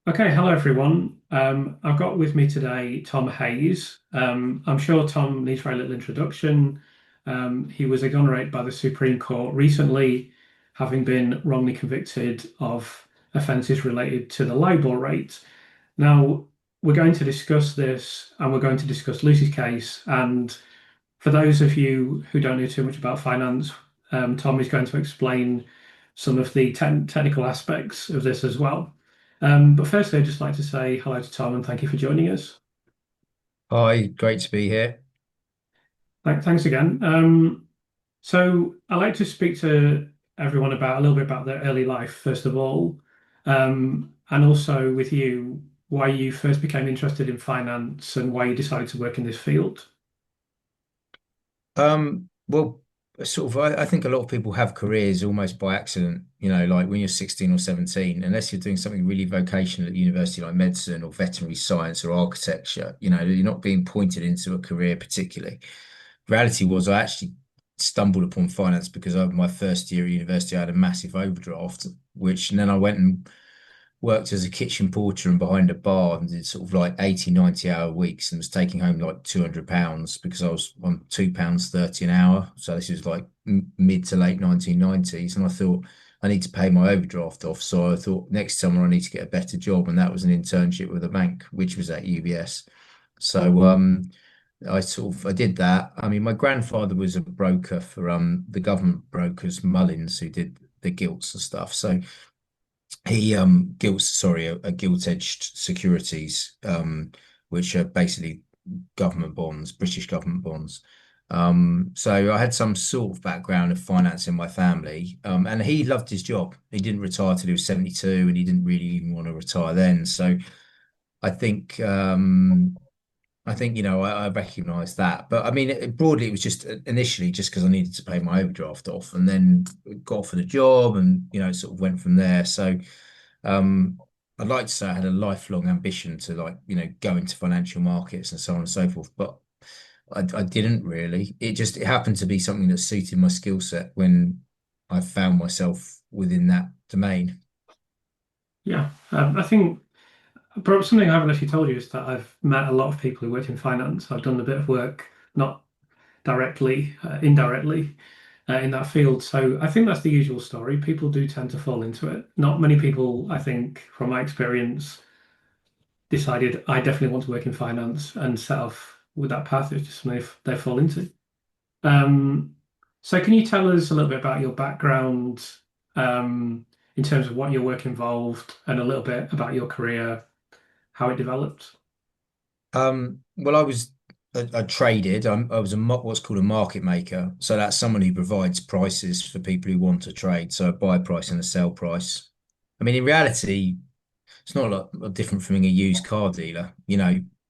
Okay, hello everyone. I've got with me today Tom Hayes. I'm sure Tom needs very little introduction. He was exonerated by the Supreme Court recently, having been wrongly convicted of offences related to the Libor rate. Now, we're going to discuss this and we're going to discuss Lucy's case. And for those of you who don't know too much about finance, Tom is going to explain some of the technical aspects of this as well. But firstly, I'd just like to say hello to Tom and thank you for joining us. Hi, great to be here. Thanks again. So I'd like to speak to everyone about a little bit about their early life, first of all, and also with you, why you first became interested in finance and why you decided to work in this field. Well, I think a lot of people have careers almost by accident, like when you're 16 or 17, unless you're doing something really vocational at university like medicine or veterinary science or architecture, you're not being pointed into a career particularly. Reality was I actually stumbled upon finance because over my first year at university, I had a massive overdraft, which and then I went and worked as a kitchen porter and behind a bar and did sort of like 80, 90 hour weeks and was taking home like £200 because I was on £2.30 an hour. So this was like mid to late 1990s. And I thought I need to pay my overdraft off. So I thought next summer I need to get a better job. And that was an internship with a bank, which was at UBS. So I did that. I mean, my grandfather was a broker for the government brokers, Mullins, who did the gilts and stuff. So he gilt-edged securities, which are basically government bonds, British government bonds. So I had some sort of background of finance in my family, and he loved his job. He didn't retire till he was 72, and he didn't really even want to retire then. So I think I recognised that. But I mean, broadly, it was just initially just because I needed to pay my overdraft off, and then got offered a job, and sort of went from there. So I'd like to say I had a lifelong ambition to go into financial markets and so on and so forth, but I didn't really. It happened to be something that suited my skill set when I found myself within that domain. Yeah, I think perhaps something I haven't actually told you is that I've met a lot of people who work in finance. I've done a bit of work, not directly, indirectly, in that field. So I think that's the usual story. People do tend to fall into it. Not many people, I think, from my experience, decided I definitely want to work in finance and set off with that path. It's just something they fall into. Um, so can you tell us a little bit about your background, in terms of what your work involved and a little bit about your career, how it developed? Well, I traded. I was what's called a market maker. So that's someone who provides prices for people who want to trade. So a buy price and a sell price. I mean, in reality, it's not a lot different from being a used car dealer.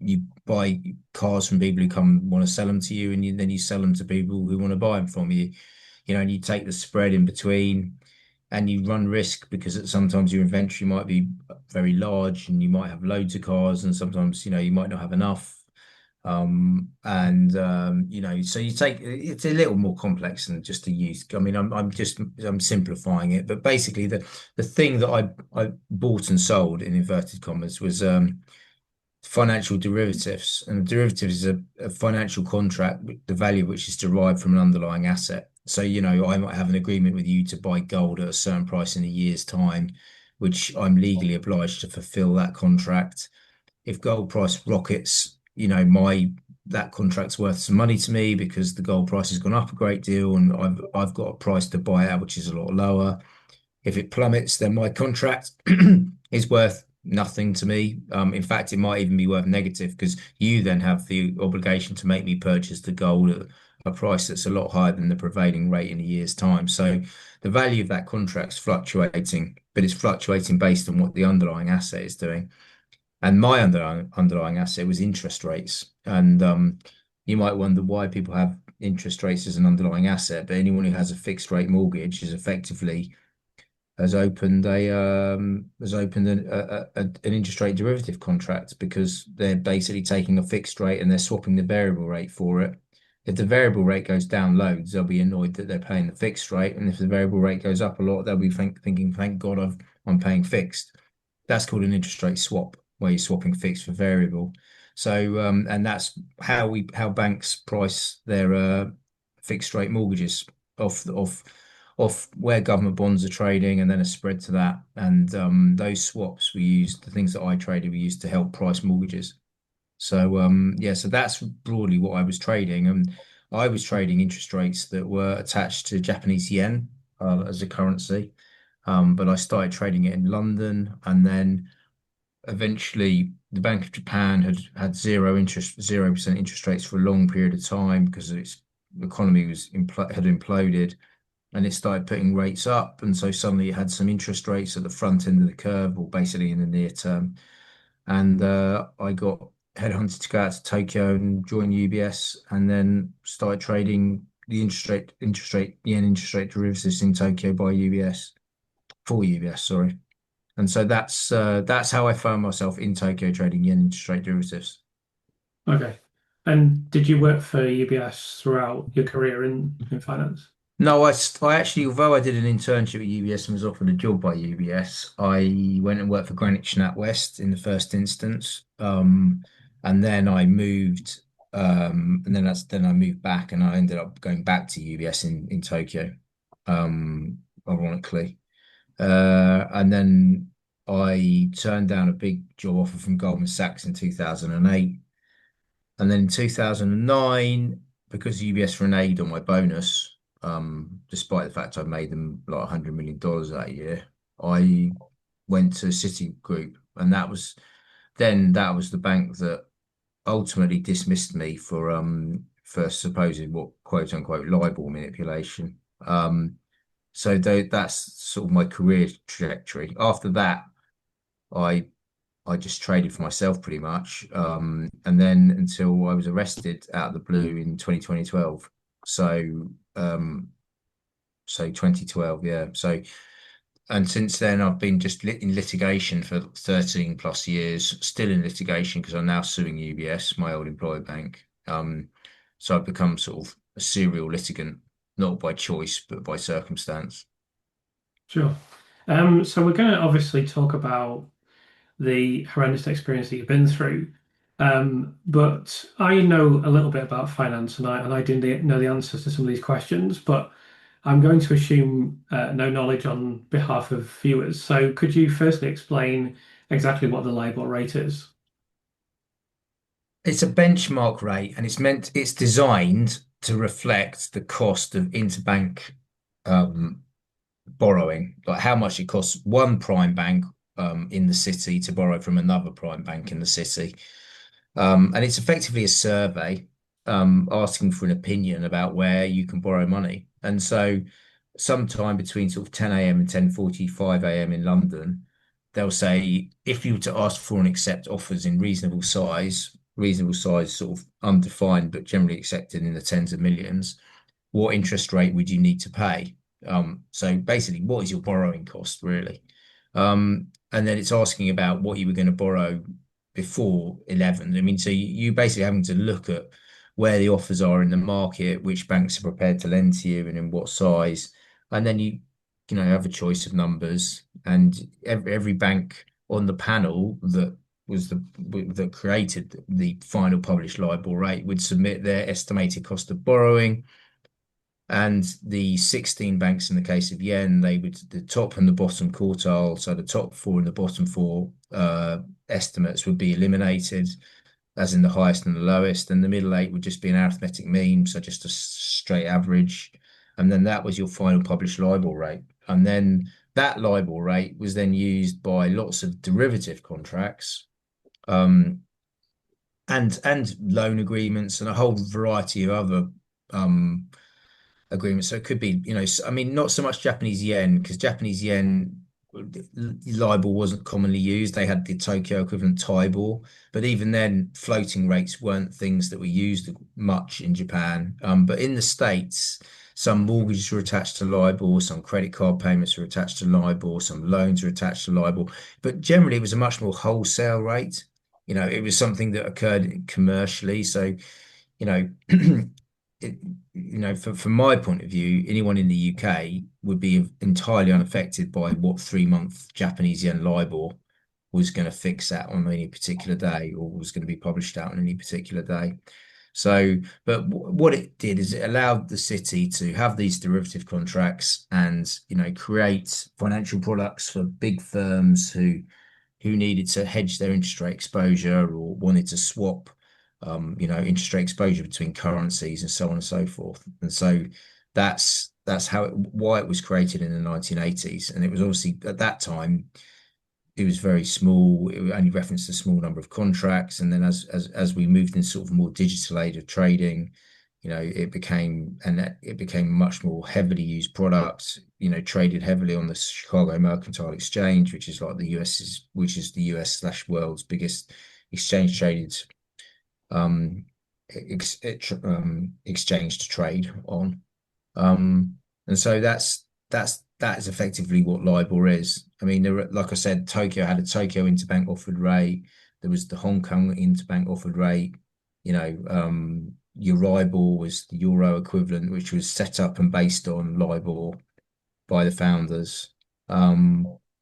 You buy cars from people who come want to sell them to you, and then you sell them to people who want to buy them from you. And you take the spread in between, and you run risk because sometimes your inventory might be very large, and you might have loads of cars, and sometimes you might not have enough. So you take it's a little more complex than just a used. I mean, I'm simplifying it, but basically the thing that I bought and sold in inverted commas was financial derivatives, and a derivative is a financial contract, the value of which is derived from an underlying asset. So I might have an agreement with you to buy gold at a certain price in a year's time, which I'm legally obliged to fulfill that contract. If gold price rockets, my that contract's worth some money to me because the gold price has gone up a great deal, and I've got a price to buy out which is a lot lower. If it plummets, then my contract is worth nothing to me. In fact, it might even be worth negative because you then have the obligation to make me purchase the gold at a price that's a lot higher than the prevailing rate in a year's time. So the value of that contract's fluctuating, but it's fluctuating based on what the underlying asset is doing. And my underlying asset was interest rates. And you might wonder why people have interest rates as an underlying asset, but anyone who has a fixed rate mortgage is effectively has opened an interest rate derivative contract because they're basically taking a fixed rate and they're swapping the variable rate for it. If the variable rate goes down loads, they'll be annoyed that they're paying the fixed rate, and if the variable rate goes up a lot, they'll be thinking, "Thank God I'm paying fixed." That's called an interest rate swap, where you're swapping fixed for variable. So, and that's how banks price their fixed rate mortgages off off off where government bonds are trading, and then a spread to that. And those swaps we used, the things that I traded, we used to help price mortgages. So yeah, so that's broadly what I was trading, and I was trading interest rates that were attached to Japanese yen as a currency. But I started trading it in London, and then eventually the Bank of Japan had 0% interest rates for a long period of time because its economy had imploded, and it started putting rates up, and so suddenly it had some interest rates at the front end of the curve, or basically in the near term. And I got headhunted to go out to Tokyo and join UBS, and then started trading the yen interest rate derivatives in Tokyo by UBS for UBS, sorry. And so that's how I found myself in Tokyo trading yen interest rate derivatives. Okay. And did you work for UBS throughout your career in finance? No, I actually, although I did an internship at UBS and was offered a job by UBS, I went and worked for Greenwich NatWest in the first instance. And then I moved, then I moved back, and I ended up going back to UBS in Tokyo, ironically. And then I turned down a big job offer from Goldman Sachs in 2008. And then in 2009, because UBS reneged on my bonus, despite the fact I made them like $100 million that year, I went to Citigroup, and that was the bank that ultimately dismissed me for supposed what quote unquote libel manipulation. So that's sort of my career trajectory. After that, I I just traded for myself pretty much. And then until I was arrested out of the blue in 2012. So, so 2012, yeah. So, and since then I've been just in litigation for 13 plus years, still in litigation because I'm now suing UBS, my old employer bank. So I've become sort of a serial litigant, not by choice, but by circumstance. Sure. So we're going to obviously talk about the horrendous experience that you've been through. But I know a little bit about finance, and I didn't know the answers to some of these questions, but I'm going to assume no knowledge on behalf of viewers. So could you firstly explain exactly what the Libor rate is? It's a benchmark rate, and it's designed to reflect the cost of interbank um, borrowing, like how much it costs one prime bank in the city to borrow from another prime bank in the city. And it's effectively a survey asking for an opinion about where you can borrow money. And so, sometime between sort of 10 a.m. and 10:45 a.m. in London, they'll say if you were to ask for and accept offers in reasonable size, sort of undefined, but generally accepted in the tens of millions, what interest rate would you need to pay? So basically, what is your borrowing cost really? And then it's asking about what you were going to borrow before 11. I mean, so you basically having to look at where the offers are in the market, which banks are prepared to lend to you, and in what size, and then you know have a choice of numbers, and every bank on the panel that created the final published Libor rate would submit their estimated cost of borrowing. And the 16 banks in the case of yen, they would the top and the bottom quartile, so the top four and the bottom four estimates would be eliminated, as in the highest and the lowest, and the middle eight would just be an arithmetic mean, so just a straight average. And then that was your final published Libor rate. And then that Libor rate was then used by lots of derivative contracts, um, and loan agreements and a whole variety of other um, agreement. So it could be, I mean, not so much Japanese yen, because Japanese yen libel wasn't commonly used. They had the Tokyo equivalent Tibor, but even then, floating rates weren't things that were used much in Japan. But in the States, some mortgages were attached to LIBOR, some credit card payments were attached to LIBOR, some loans were attached to LIBOR. But generally, it was a much more wholesale rate. It was something that occurred commercially. So, you know, it, from my point of view, anyone in the UK would be entirely unaffected by what 3 month Japanese yen LIBOR was going to fix that on any particular day or was going to be published out on any particular day. So, but what it did is it allowed the city to have these derivative contracts and, create financial products for big firms who needed to hedge their interest rate exposure or wanted to swap, interest rate exposure between currencies and so on and so forth. And so that's why it was created in the 1980s. And it was obviously at that time it was very small. It only referenced a small number of contracts, and then as we moved into sort of more digital age of trading, it became much more heavily used product. Traded heavily on the Chicago Mercantile Exchange, which is like the US slash world's biggest exchange traded um, exchange to trade on. And so that is effectively what Libor is. I mean, like I said, Tokyo had a Tokyo interbank offered rate. There was the Hong Kong interbank offered rate. Euribor was the euro equivalent, which was set up and based on Libor by the founders.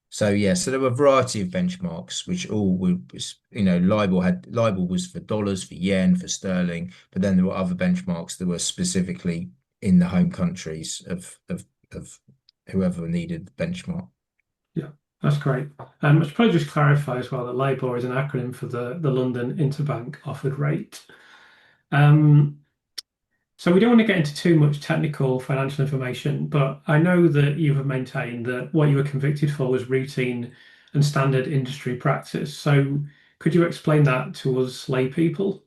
So yeah, so there were a variety of benchmarks, which all was, Libor was for dollars, for yen, for sterling, but then there were other benchmarks that were specifically in the home countries of whoever needed the benchmark. Yeah, that's great. I should probably just clarify as well that LIBOR is an acronym for the London Interbank Offered Rate. Um, so we don't want to get into too much technical financial information, but I know that you have maintained that what you were convicted for was routine and standard industry practice. So could you explain that to us lay people?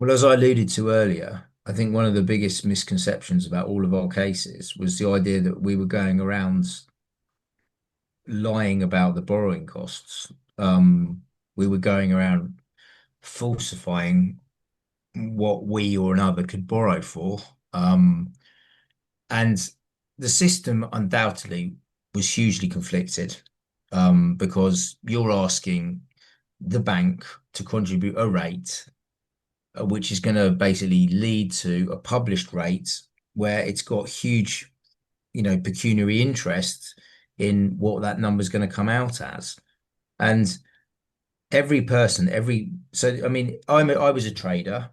Well, as I alluded to earlier, I think one of the biggest misconceptions about all of our cases was the idea that we were going around lying about the borrowing costs. We were going around falsifying what we or another could borrow for. And the system undoubtedly was hugely conflicted, because you're asking the bank to contribute a rate, which is going to basically lead to a published rate where it's got huge, pecuniary interest in what that number is going to come out as. And every person, so I mean, I was a trader,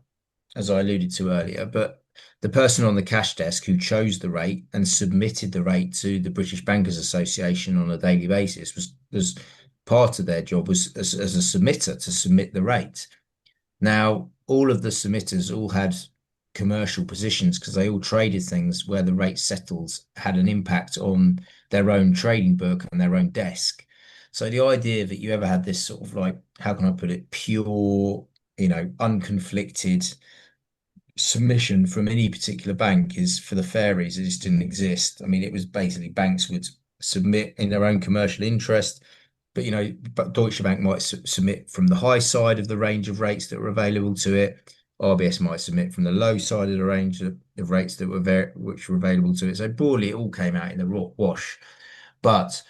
as I alluded to earlier, but the person on the cash desk who chose the rate and submitted the rate to the British Bankers Association on a daily basis was part of their job was as a submitter to submit the rate. Now, all of the submitters all had commercial positions because they all traded things where the rate settled had an impact on their own trading book and their own desk. So the idea that you ever had this sort of like, how can I put it, pure, unconflicted submission from any particular bank is for the fairies. It just didn't exist. I mean, it was basically banks would submit in their own commercial interest, but Deutsche Bank might submit from the high side of the range of rates that were available to it. RBS might submit from the low side of the range of rates that which were available to it. So broadly, it all came out in the wash. But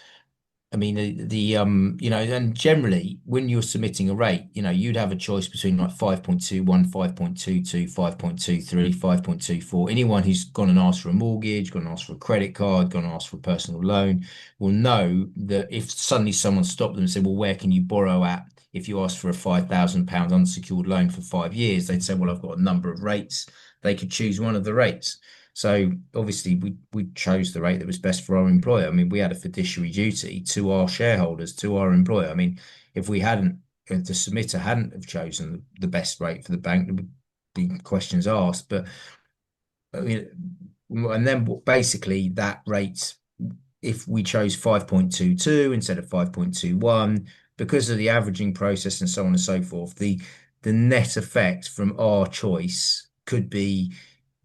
I mean, and generally, when you're submitting a rate, you'd have a choice between like 5.21, 5.22, 5.23, 5.24. Anyone who's gone and asked for a mortgage, gone and asked for a credit card, gone and asked for a personal loan will know that if suddenly someone stopped them and said, well, where can you borrow at? If you ask for a £5,000 unsecured loan for 5 years, they'd say, well, I've got a number of rates. They could choose one of the rates. So obviously we chose the rate that was best for our employer. I mean, we had a fiduciary duty to our shareholders, to our employer. I mean, if the submitter hadn't have chosen the best rate for the bank, there would be questions asked. But I mean, and then basically that rate, if we chose 5.22 instead of 5.21, because of the averaging process and so on and so forth, the net effect from our choice could be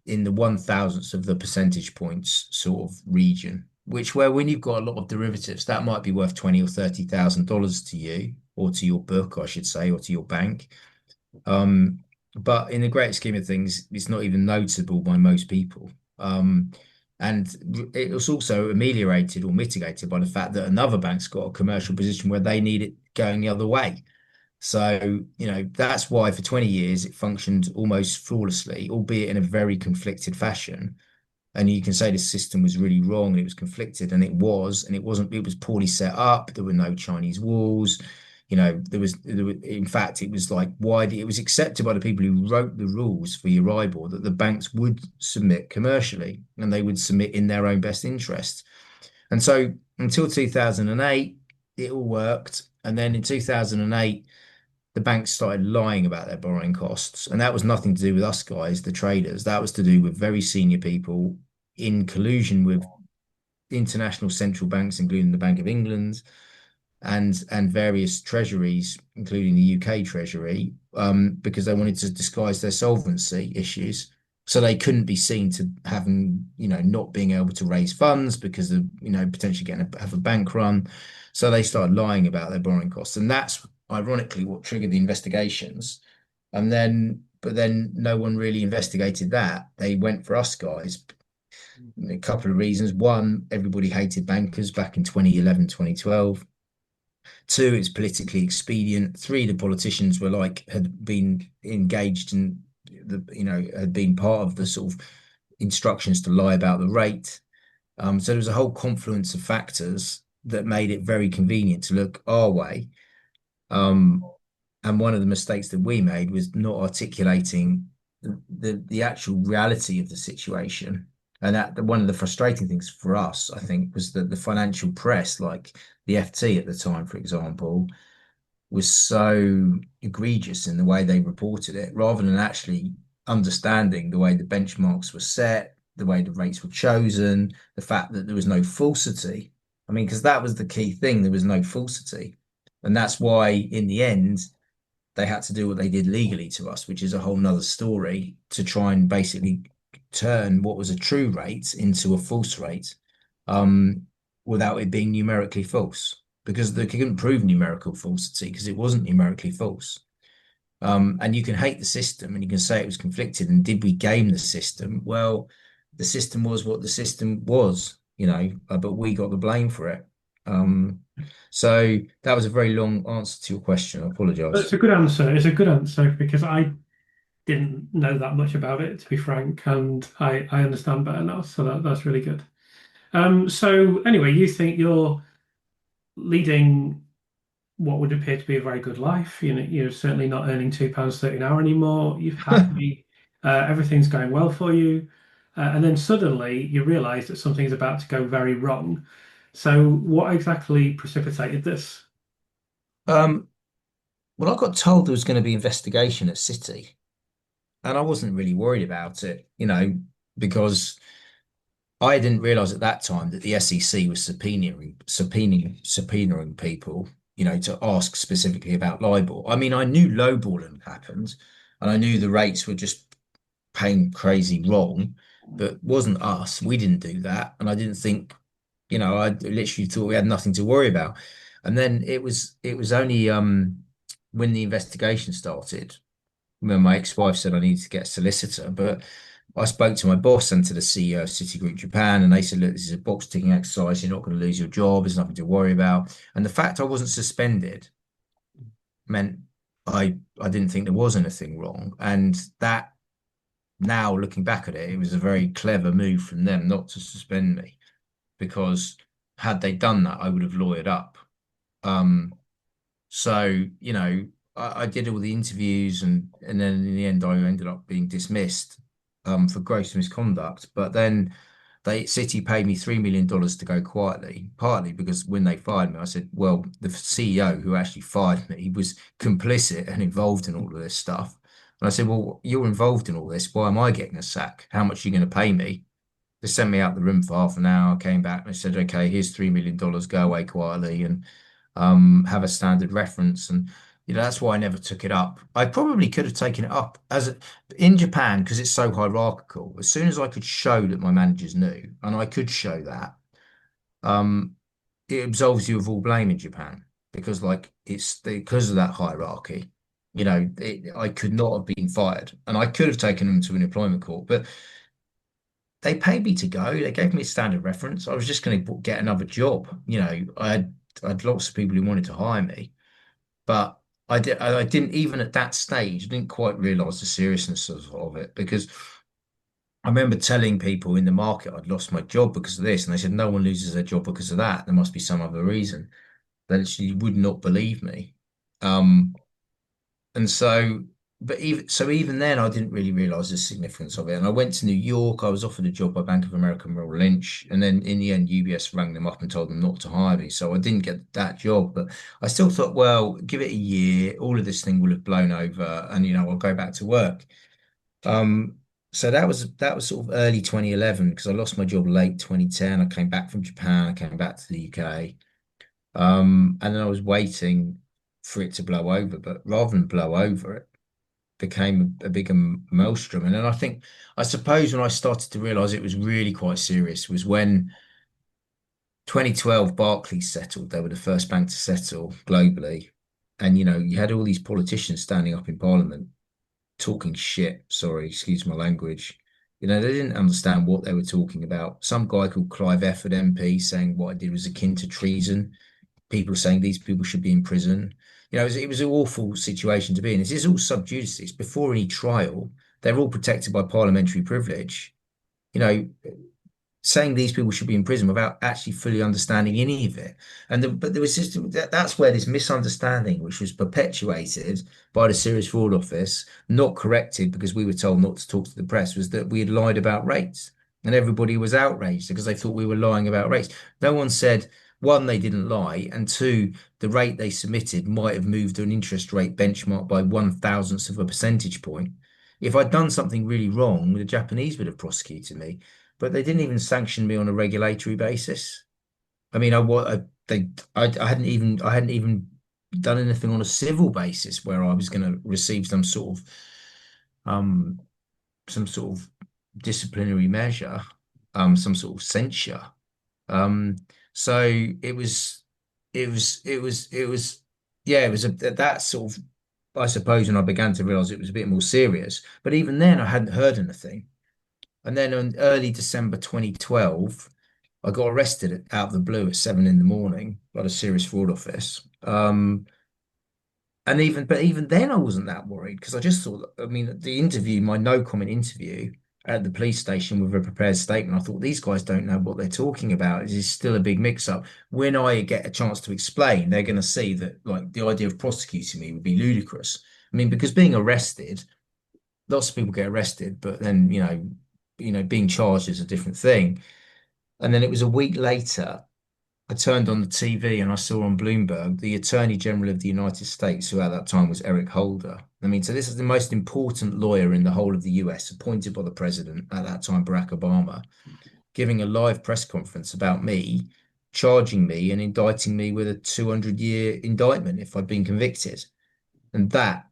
in the 1,000th of the percentage points sort of region, which where when you've got a lot of derivatives, that might be worth 20 or $30,000 to you or to your book, I should say, or to your bank. But in the great scheme of things, it's not even noticeable by most people. And it was also ameliorated or mitigated by the fact that another bank's got a commercial position where they need it going the other way. So, that's why for 20 years it functioned almost flawlessly, albeit in a very conflicted fashion. And you can say the system was really wrong and it was conflicted, and it was, and it wasn't, it was poorly set up. There were no Chinese walls. In fact, it was like widely, it was accepted by the people who wrote the rules for Euribor that the banks would submit commercially and they would submit in their own best interest. And so until 2008, it all worked. And then in 2008, the banks started lying about their borrowing costs. And that was nothing to do with us guys, the traders. That was to do with very senior people in collusion with international central banks, including the Bank of England and various treasuries, including the UK Treasury, because they wanted to disguise their solvency issues. So they couldn't be seen to having, not being able to raise funds because of, potentially have a bank run. So they started lying about their borrowing costs. And that's ironically what triggered the investigations. But then no one really investigated that. They went for us guys. A couple of reasons. One, everybody hated bankers back in 2011, 2012. Two, it's politically expedient. Three, the politicians were had been engaged in had been part of the sort of instructions to lie about the rate. So there was a whole confluence of factors that made it very convenient to look our way. And one of the mistakes that we made was not articulating the actual reality of the situation. And that one of the frustrating things for us, I think, was that the financial press, like the FT at the time, for example, was so egregious in the way they reported it, rather than actually understanding the way the benchmarks were set, the way the rates were chosen, the fact that there was no falsity. I mean, because that was the key thing, there was no falsity. And that's why, in the end, they had to do what they did legally to us, which is a whole nother story, to try and basically turn what was a true rate into a false rate, um, without it being numerically false, because they couldn't prove numerical falsity because it wasn't numerically false. And you can hate the system and you can say it was conflicted. And did we game the system? Well, the system was what the system was, but we got the blame for it. So that was a very long answer to your question. I It's apologize. a good answer. It's a good answer because I didn't know that much about it, to be frank, and I understand better now. So that's really good. So anyway, you think you're leading what would appear to be a very good life. You're certainly not earning £2.30 an hour anymore. You've happy, everything's going well for you, and then suddenly you realise that something's about to go very wrong. So what exactly precipitated this? Um, well, I got told there was going to be investigation at City, and I wasn't really worried about it, because I didn't realize at that time that the SEC was subpoenaing people, to ask specifically about Libor. I mean, I knew lowballing happened, and I knew the rates were just paying crazy wrong, but wasn't us. We didn't do that, and I didn't think, I literally thought we had nothing to worry about. And then it was only when the investigation started, when my ex-wife said I needed to get a solicitor, but I spoke to my boss and to the CEO of Citigroup Japan, and they said, look, this is a box ticking exercise. You're not going to lose your job. There's nothing to worry about. And the fact I wasn't suspended meant I didn't think there was anything wrong. And that, now looking back at it, it was a very clever move from them not to suspend me, because had they done that, I would have lawyered up. Um, So, I did all the interviews, and then in the end I ended up being dismissed for gross misconduct. But then City paid me $3 million to go quietly, partly because when they fired me, I said, well, the CEO who actually fired me was complicit and involved in all of this stuff. And I said, well, you're involved in all this. Why am I getting a sack? How much are you going to pay me? They sent me out the room for half an hour. I came back and they said, okay, here's $3 million, go away quietly and have a standard reference. And that's why I never took it up. I probably could have taken it up in Japan, because it's so hierarchical. As soon as I could show that my managers knew, and I could show that, um, it absolves you of all blame in Japan, because it's because of that hierarchy. I could not have been fired, and I could have taken them to an employment court, but they paid me to go. They gave me a standard reference. I was just going to get another job. I had lots of people who wanted to hire me, but I didn't, even at that stage, I didn't quite realize the seriousness of it, because I remember telling people in the market I'd lost my job because of this, and they said no one loses their job because of that. There must be some other reason. They literally would not believe me. Um, and so, but even then, I didn't really realize the significance of it. And I went to New York. I was offered a job by Bank of America Merrill Lynch, and then in the end, UBS rang them up and told them not to hire me. So I didn't get that job. But I still thought, well, give it a year. All of this thing will have blown over, and I'll go back to work. Um, so that was sort of early 2011 because I lost my job late 2010. I came back from Japan. I came back to the UK. And then I was waiting for it to blow over, but rather than blow over, it became a bigger maelstrom. And then I suppose when I started to realize it was really quite serious was when 2012 Barclays settled. They were the first bank to settle globally. And, you had all these politicians standing up in Parliament talking shit. Sorry, excuse my language. They didn't understand what they were talking about. Some guy called Clive Efford MP saying what I did was akin to treason. People saying these people should be in prison. It was an awful situation to be in. This is all sub judice. It's before any trial. They're all protected by parliamentary privilege. You know, saying these people should be in prison without actually fully understanding any of it. But there was just that's where this misunderstanding, which was perpetuated by the Serious Fraud Office, not corrected because we were told not to talk to the press, was that we had lied about rates. And everybody was outraged because they thought we were lying about rates. No one said, one, they didn't lie, and two, the rate they submitted might have moved an interest rate benchmark by 1/1000th of a percentage point. If I'd done something really wrong, the Japanese would have prosecuted me, but they didn't even sanction me on a regulatory basis. I mean, I what I hadn't even done anything on a civil basis where I was going to receive um some sort of disciplinary measure, some sort of censure. Um, so it was yeah, it was that sort of, I suppose, when I began to realize it was a bit more serious. But even then, I hadn't heard anything. And then in early December 2012, I got arrested out of the blue at 7 in the morning by the Serious Fraud Office. But even then, I wasn't that worried because I just thought, I mean, the interview, my no comment interview at the police station with a prepared statement, I thought these guys don't know what they're talking about. This is still a big mix up. When I get a chance to explain, they're going to see that like the idea of prosecuting me would be ludicrous. I mean, because being arrested, lots of people get arrested, but then, being charged is a different thing. And then it was a week later, I turned on the TV and I saw on Bloomberg the Attorney General of the United States, who at that time was Eric Holder. I mean, so this is the most important lawyer in the whole of the US, appointed by the president at that time, Barack Obama, giving a live press conference about me, charging me and indicting me with a 200-year indictment if I'd been convicted. And that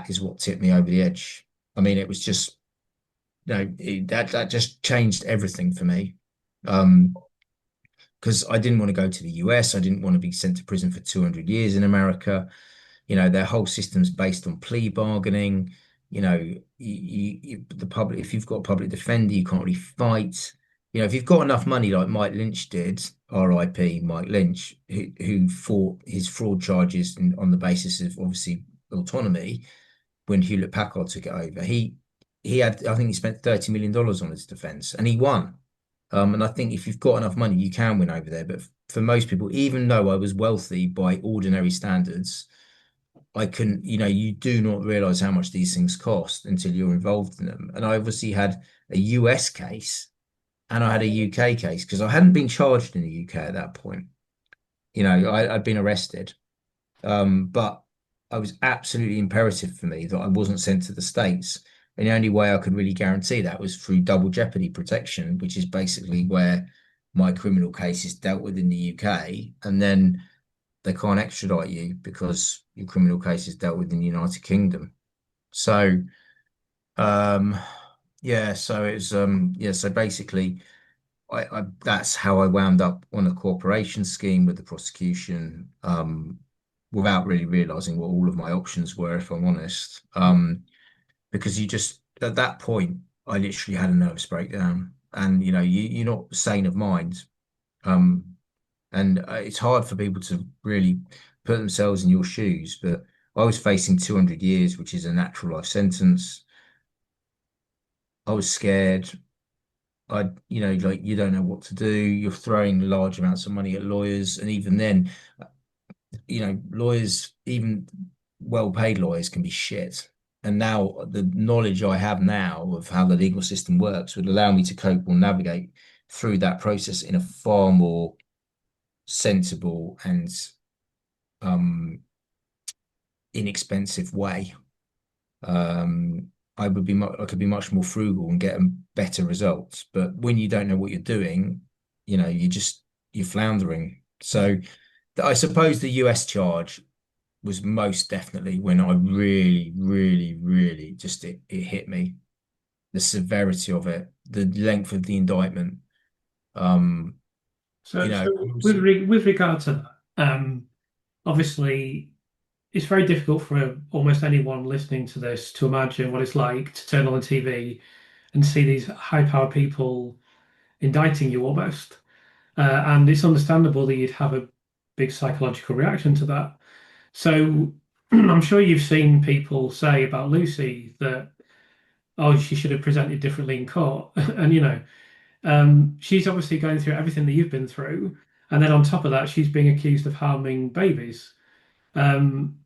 is what tipped me over the edge. I mean, it was just, that just changed everything for me. Um, because I didn't want to go to the US. I didn't want to be sent to prison for 200 years in America. Their whole system's based on plea bargaining. The public, if you've got a public defender, you can't really fight. If you've got enough money like Mike Lynch did, RIP Mike Lynch, who fought his fraud charges on the basis of obviously autonomy when Hewlett Packard took it over. He had, I think he spent $30 million on his defense and he won. And I think if you've got enough money, you can win over there. But for most people, even though I was wealthy by ordinary standards, I couldn't, you do not realize how much these things cost until you're involved in them. And I obviously had a US case and I had a UK case because I hadn't been charged in the UK at that point. I'd been arrested. But it was absolutely imperative for me that I wasn't sent to the States. And the only way I could really guarantee that was through double jeopardy protection, which is basically where my criminal case is dealt with in the UK, and then they can't extradite you because your criminal case is dealt with in the United Kingdom. So, um, yeah, so it's yeah, so basically, that's how I wound up on a cooperation scheme with the prosecution, without really realizing what all of my options were, if I'm honest. Because you just at that point, I literally had a nervous breakdown, and you're not sane of mind, um, and it's hard for people to really put themselves in your shoes. But I was facing 200 years, which is a natural life sentence. I was scared. Like you don't know what to do. You're throwing large amounts of money at lawyers, and even then, lawyers, even well-paid lawyers, can be shit. And now the knowledge I have now of how the legal system works would allow me to cope or navigate through that process in a far more sensible and um, inexpensive way. I could be much more frugal and get better results. But when you don't know what you're doing, you're floundering. So I suppose the US charge was most definitely when I really, really, really just it hit me. The severity of it, the length of the indictment. Um, So with also, with regard to that, obviously it's very difficult for almost anyone listening to this to imagine what it's like to turn on the TV and see these high-powered people indicting you almost. And it's understandable that you'd have a big psychological reaction to that. So I'm sure you've seen people say about Lucy that, oh, she should have presented differently in court. And, she's obviously going through everything that you've been through. And then on top of that, she's being accused of harming babies. Um,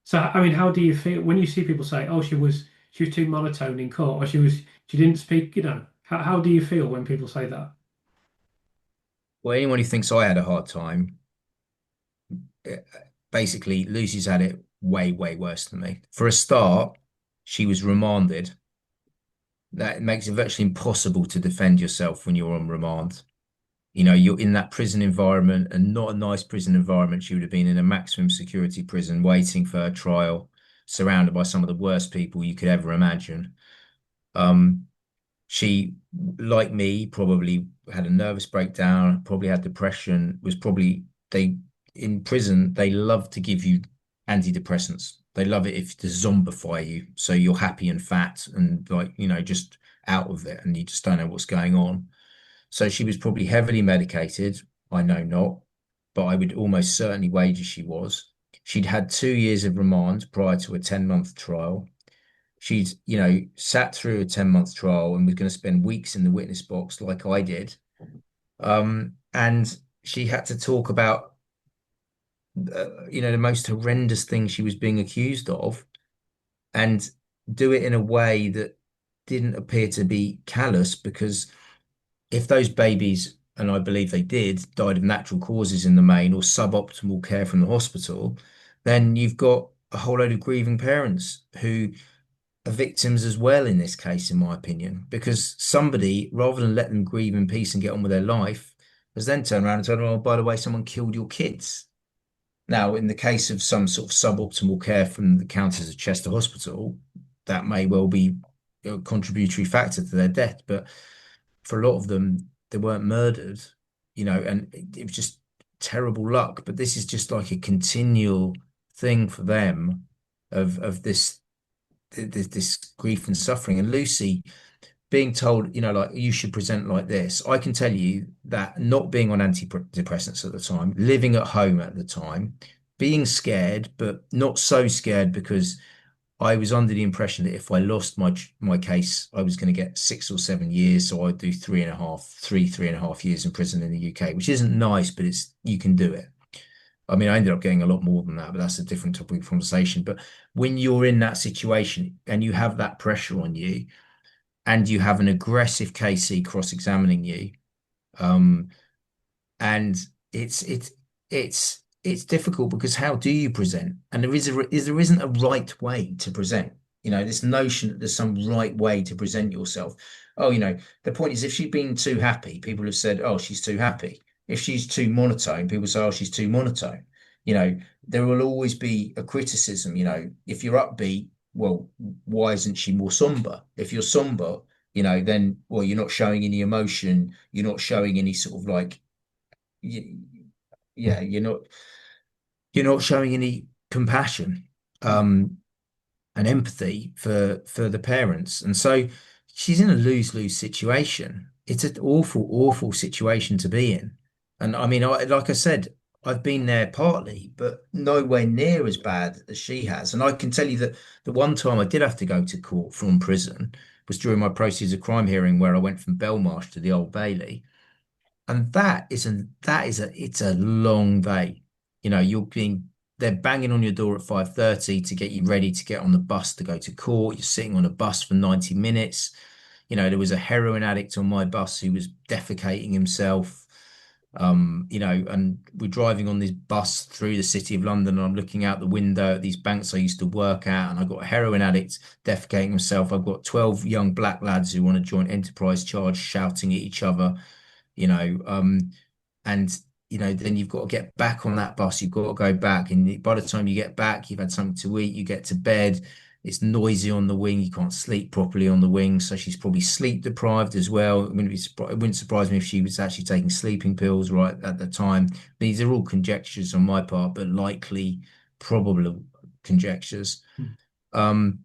so, I mean, how do you feel when you see people say, oh, she was too monotone in court, or she didn't speak, how do you feel when people say that? well, anyone who thinks I had a hard time, eh, basically, Lucy's had it way, way worse than me. For a start, she was remanded. That makes it virtually impossible to defend yourself when you're on remand. You're in that prison environment and not a nice prison environment. She would have been in a maximum security prison waiting for her trial, surrounded by some of the worst people you could ever imagine. Um, she, like me, probably had a nervous breakdown, probably had depression, was probably they in prison, they love to give you antidepressants. They love it if to zombify you. So you're happy and fat and like, just out of it and you just don't know what's going on. So she was probably heavily medicated. I know not, but I would almost certainly wager she was. She'd had 2 years of remand prior to a 10-month trial. She'd, sat through a 10-month trial and was going to spend weeks in the witness box like I did. And she had to talk about, the most horrendous thing she was being accused of and do it in a way that didn't appear to be callous because if those babies, and I believe they did, died of natural causes in the main or suboptimal care from the hospital, then you've got a whole load of grieving parents who are victims as well in this case, in my opinion, because somebody, rather than let them grieve in peace and get on with their life, has then turned around and told them, oh, by the way, someone killed your kids. Now, in the case of some sort of suboptimal care from the Countess of Chester Hospital, that may well be a contributory factor to their death. But for a lot of them, they weren't murdered, and it was just terrible luck. But this is just like a continual thing for them of this grief and suffering. And Lucy being told, like you should present like this. I can tell you that not being on antidepressants at the time, living at home at the time, being scared, but not so scared because I was under the impression that if I lost my case, I was going to get 6 or 7 years. So I'd do 3.5 years in prison in the UK, which isn't nice, but you can do it. I mean, I ended up getting a lot more than that, but that's a different topic of conversation. But when you're in that situation and you have that pressure on you, and you have an aggressive KC cross-examining you, um, and it's difficult because how do you present? And there isn't a right way to present. This notion that there's some right way to present yourself. Oh, the point is if she's been too happy, people have said, oh, she's too happy. If she's too monotone, people say, oh, she's too monotone. There will always be a criticism. If you're upbeat, well, why isn't she more somber? If you're somber, then well, you're not showing any emotion. You're not showing any sort of like you, yeah, you're not showing any compassion and empathy for the parents. And so she's in a lose-lose situation. It's an awful, awful situation to be in. And I mean, like I said, I've been there partly, but nowhere near as bad as she has. And I can tell you that the one time I did have to go to court from prison, was during my proceeds of crime hearing where I went from Belmarsh to the Old Bailey. And it's a long day. They're banging on your door at 5:30 to get you ready to get on the bus to go to court. You're sitting on a bus for 90 minutes. There was a heroin addict on my bus who was defecating himself. And we're driving on this bus through the city of London, and I'm looking out the window at these banks I used to work at, and I've got a heroin addict defecating himself. I've got 12 young black lads who want a joint enterprise charge shouting at each other, you know, and then you've got to get back on that bus. You've got to go back, and by the time you get back, you've had something to eat. You get to bed. It's noisy on the wing. You can't sleep properly on the wing, so she's probably sleep deprived as well. It wouldn't surprise me if she was actually taking sleeping pills right at the time. These are all conjectures on my part, but likely, probable conjectures. Mm. Um,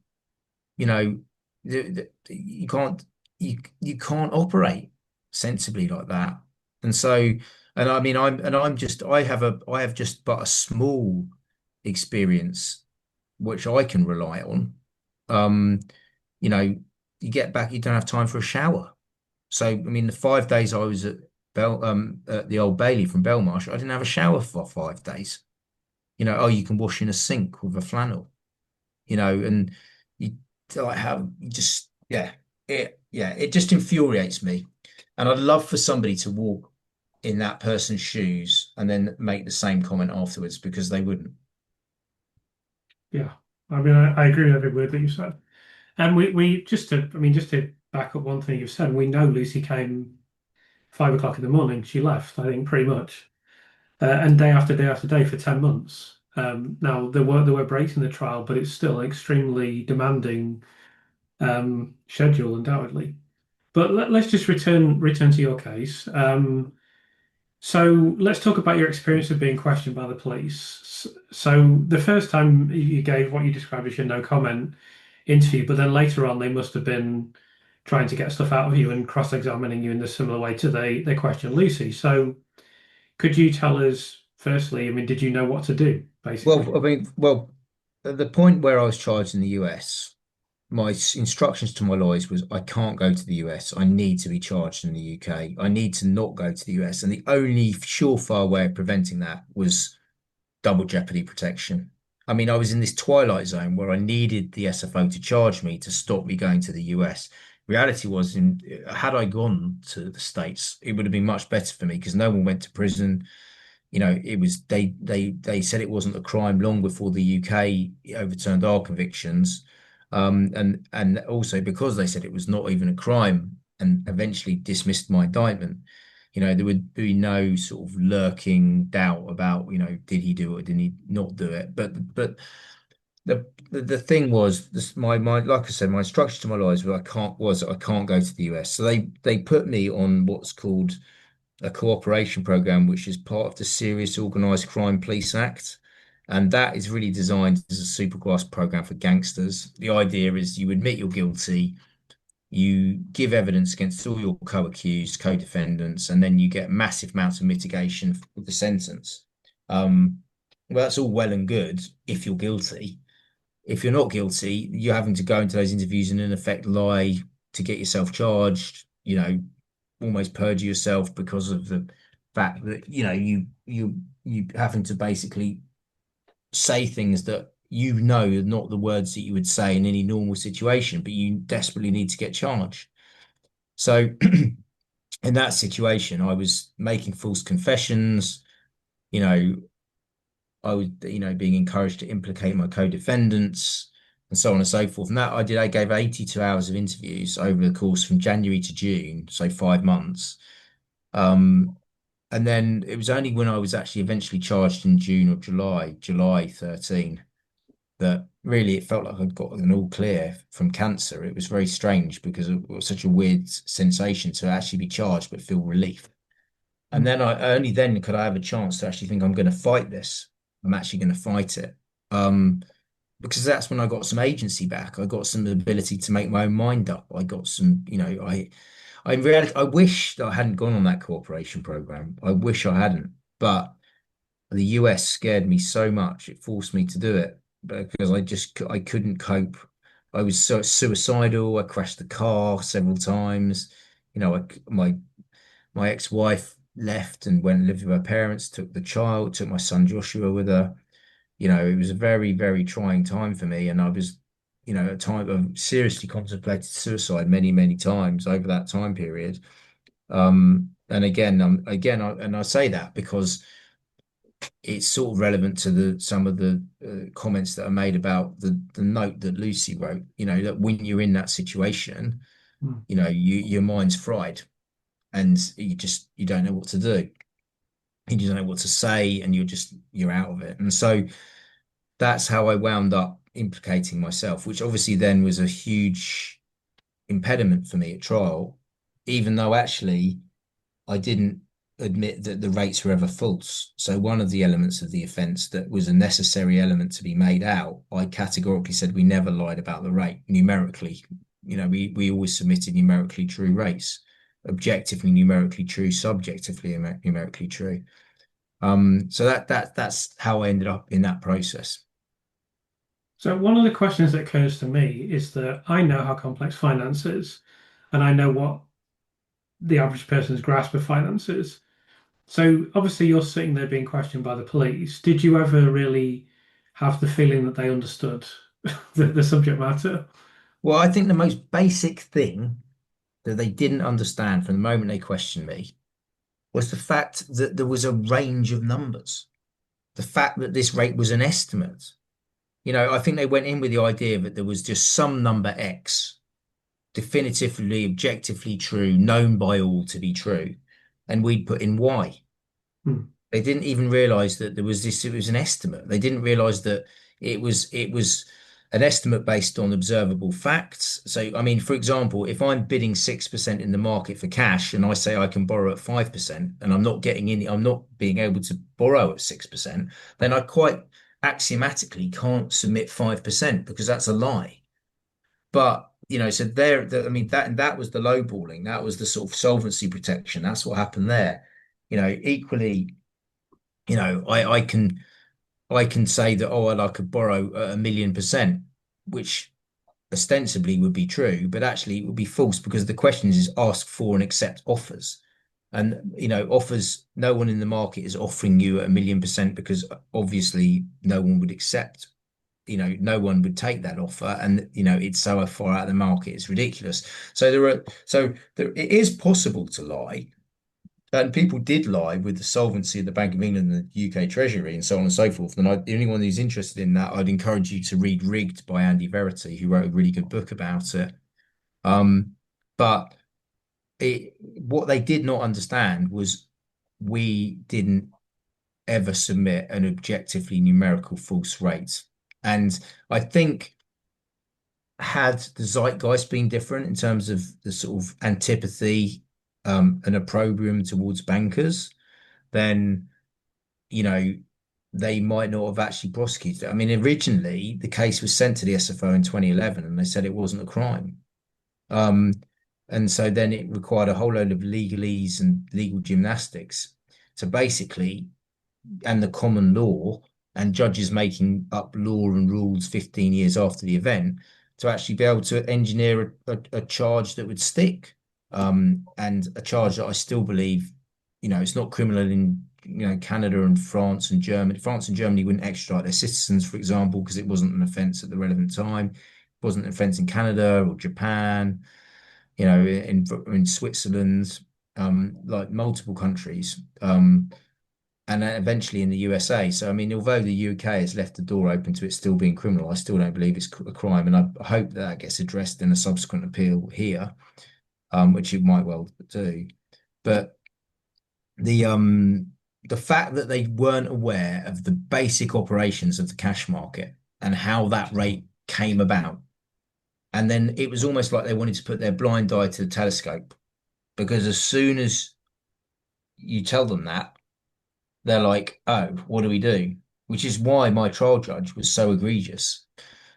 you know, you can't you can't operate sensibly like that. And so, and I mean, I have just but a small experience which I can rely on. Um, you know, you get back, you don't have time for a shower. So, I mean, the 5 days I was at the Old Bailey from Belmarsh, I didn't have a shower for 5 days. Oh, you can wash in a sink with a flannel, and you like how you just, it just infuriates me. And I'd love for somebody to walk in that person's shoes and then make the same comment afterwards because they wouldn't. Yeah, I mean, I agree with every word that you said. And we just to back up one thing you've said, we know Lucy came 5 o'clock in the morning. She left, I think, pretty much, and day after day after day for 10 months. Now there were breaks in the trial, but it's still an extremely demanding schedule, undoubtedly. But let's just return to your case. So let's talk about your experience of being questioned by the police. So the first time you gave what you described as your no comment interview, but then later on they must have been trying to get stuff out of you and cross-examining you in a similar way to they questioned Lucy. So could you tell us, firstly, I mean, did you know what to do, basically? At the point where I was charged in the US, my instructions to my lawyers was I can't go to the US. I need to be charged in the UK. I need to not go to the US. And the only surefire way of preventing that was double jeopardy protection. I mean, I was in this twilight zone where I needed the SFO to charge me to stop me going to the US. Reality was, had I gone to the States, it would have been much better for me because no one went to prison. It was they said it wasn't a crime long before the UK overturned our convictions, and also because they said it was not even a crime and eventually dismissed my indictment. There would be no sort of lurking doubt about, did he do it or did he not do it? But the thing was, my like I said, my instruction to my lawyers was I can't go to the US. So they put me on what's called a cooperation program, which is part of the Serious Organised Crime Police Act. And that is really designed as a superclass program for gangsters. The idea is you admit you're guilty, you give evidence against all your co-accused, co-defendants, and then you get massive amounts of mitigation with the sentence. Well, that's all well and good if you're guilty. If you're not guilty, you're having to go into those interviews and in effect lie to get yourself charged, almost perjure yourself because of the fact that, you having to basically say things that are not the words that you would say in any normal situation, but you desperately need to get charged. So in that situation, I was making false confessions, you know, I was, being encouraged to implicate my co-defendants and so on and so forth. And that I gave 82 hours of interviews over the course from January to June, so 5 months. Um, and then it was only when I was actually eventually charged in June or July 13, that really it felt like I'd got an all clear from cancer. It was very strange because it was such a weird sensation to actually be charged but feel relief. And Mm. then only then could I have a chance to actually think I'm going to fight this. I'm actually going to fight it. Because that's when I got some agency back. I got some ability to make my own mind up. I got some, I in reality, I wish that I hadn't gone on that cooperation program. I wish I hadn't, but the US scared me so much, it forced me to do it because I couldn't cope. I was so suicidal. I crashed the car several times. You know, my ex-wife left and went and lived with her parents, took the child, took my son Joshua with her. You know, it was a very, very trying time for me. And I was, at time I've seriously contemplated suicide many, many times over that time period. And again, I say that because it's sort of relevant to the some of the comments that are made about the note that Lucy wrote. You know, that when you're in that situation, Mm. your mind's fried and you don't know what to do. You don't know what to say, and you're out of it. And so that's how I wound up implicating myself, which obviously then was a huge impediment for me at trial, even though actually I didn't admit that the rates were ever false. So one of the elements of the offence that was a necessary element to be made out, I categorically said we never lied about the rate numerically. We always submitted numerically true rates, objectively numerically true, subjectively numerically true. So that's how I ended up in that process. So one of the questions that occurs to me is that I know how complex finance is, and I know what the average person's grasp of finance is. So obviously you're sitting there being questioned by the police. Did you ever really have the feeling that they understood the subject matter? Well, I think the most basic thing that they didn't understand from the moment they questioned me was the fact that there was a range of numbers. The fact that this rate was an estimate. I think they went in with the idea that there was just some number X, definitively, objectively true, known by all to be true, and we'd put in Y. Hmm. They didn't even realize that it was an estimate. They didn't realize that it was an estimate based on observable facts. So, I mean, for example, if I'm bidding 6% in the market for cash and I say I can borrow at 5% and I'm not being able to borrow at 6%, then I quite axiomatically can't submit 5% because that's a lie. But, so I mean, that was the lowballing. That was the sort of solvency protection. That's what happened there. Equally, I can say that, oh, well, I could borrow at 1,000,000%, which ostensibly would be true, but actually it would be false because the question is ask for and accept offers. And offers, no one in the market is offering you at 1,000,000% because obviously no one would accept, no one would take that offer. And it's so far out of the market, it's ridiculous. It is possible to lie. And people did lie with the solvency of the Bank of England and the UK Treasury and so on and so forth. And anyone who's interested in that, I'd encourage you to read Rigged by Andy Verity, who wrote a really good book about it. Um, but what they did not understand was we didn't ever submit an objectively numerical false rate. And I think had the zeitgeist been different in terms of the sort of antipathy and opprobrium towards bankers, then you know they might not have actually prosecuted it. I mean, originally the case was sent to the SFO in 2011, and they said it wasn't a crime. Um, and so then it required a whole load of legalese and legal gymnastics to basically, and the common law and judges making up law and rules 15 years after the event to actually be able to engineer a charge that would stick. And a charge that I still believe, it's not criminal in, Canada and France and Germany. France and Germany wouldn't extradite their citizens, for example, because it wasn't an offence at the relevant time. It wasn't an offence in Canada or Japan, in Switzerland, like multiple countries. And then eventually in the USA. So, I mean, although the UK has left the door open to it still being criminal, I still don't believe it's a crime. And I hope that gets addressed in a subsequent appeal here, which it might well do. But the um the fact that they weren't aware of the basic operations of the cash market and how that rate came about. And then it was almost like they wanted to put their blind eye to the telescope because as soon as you tell them that, they're like, oh, what do we do? Which is why my trial judge was so egregious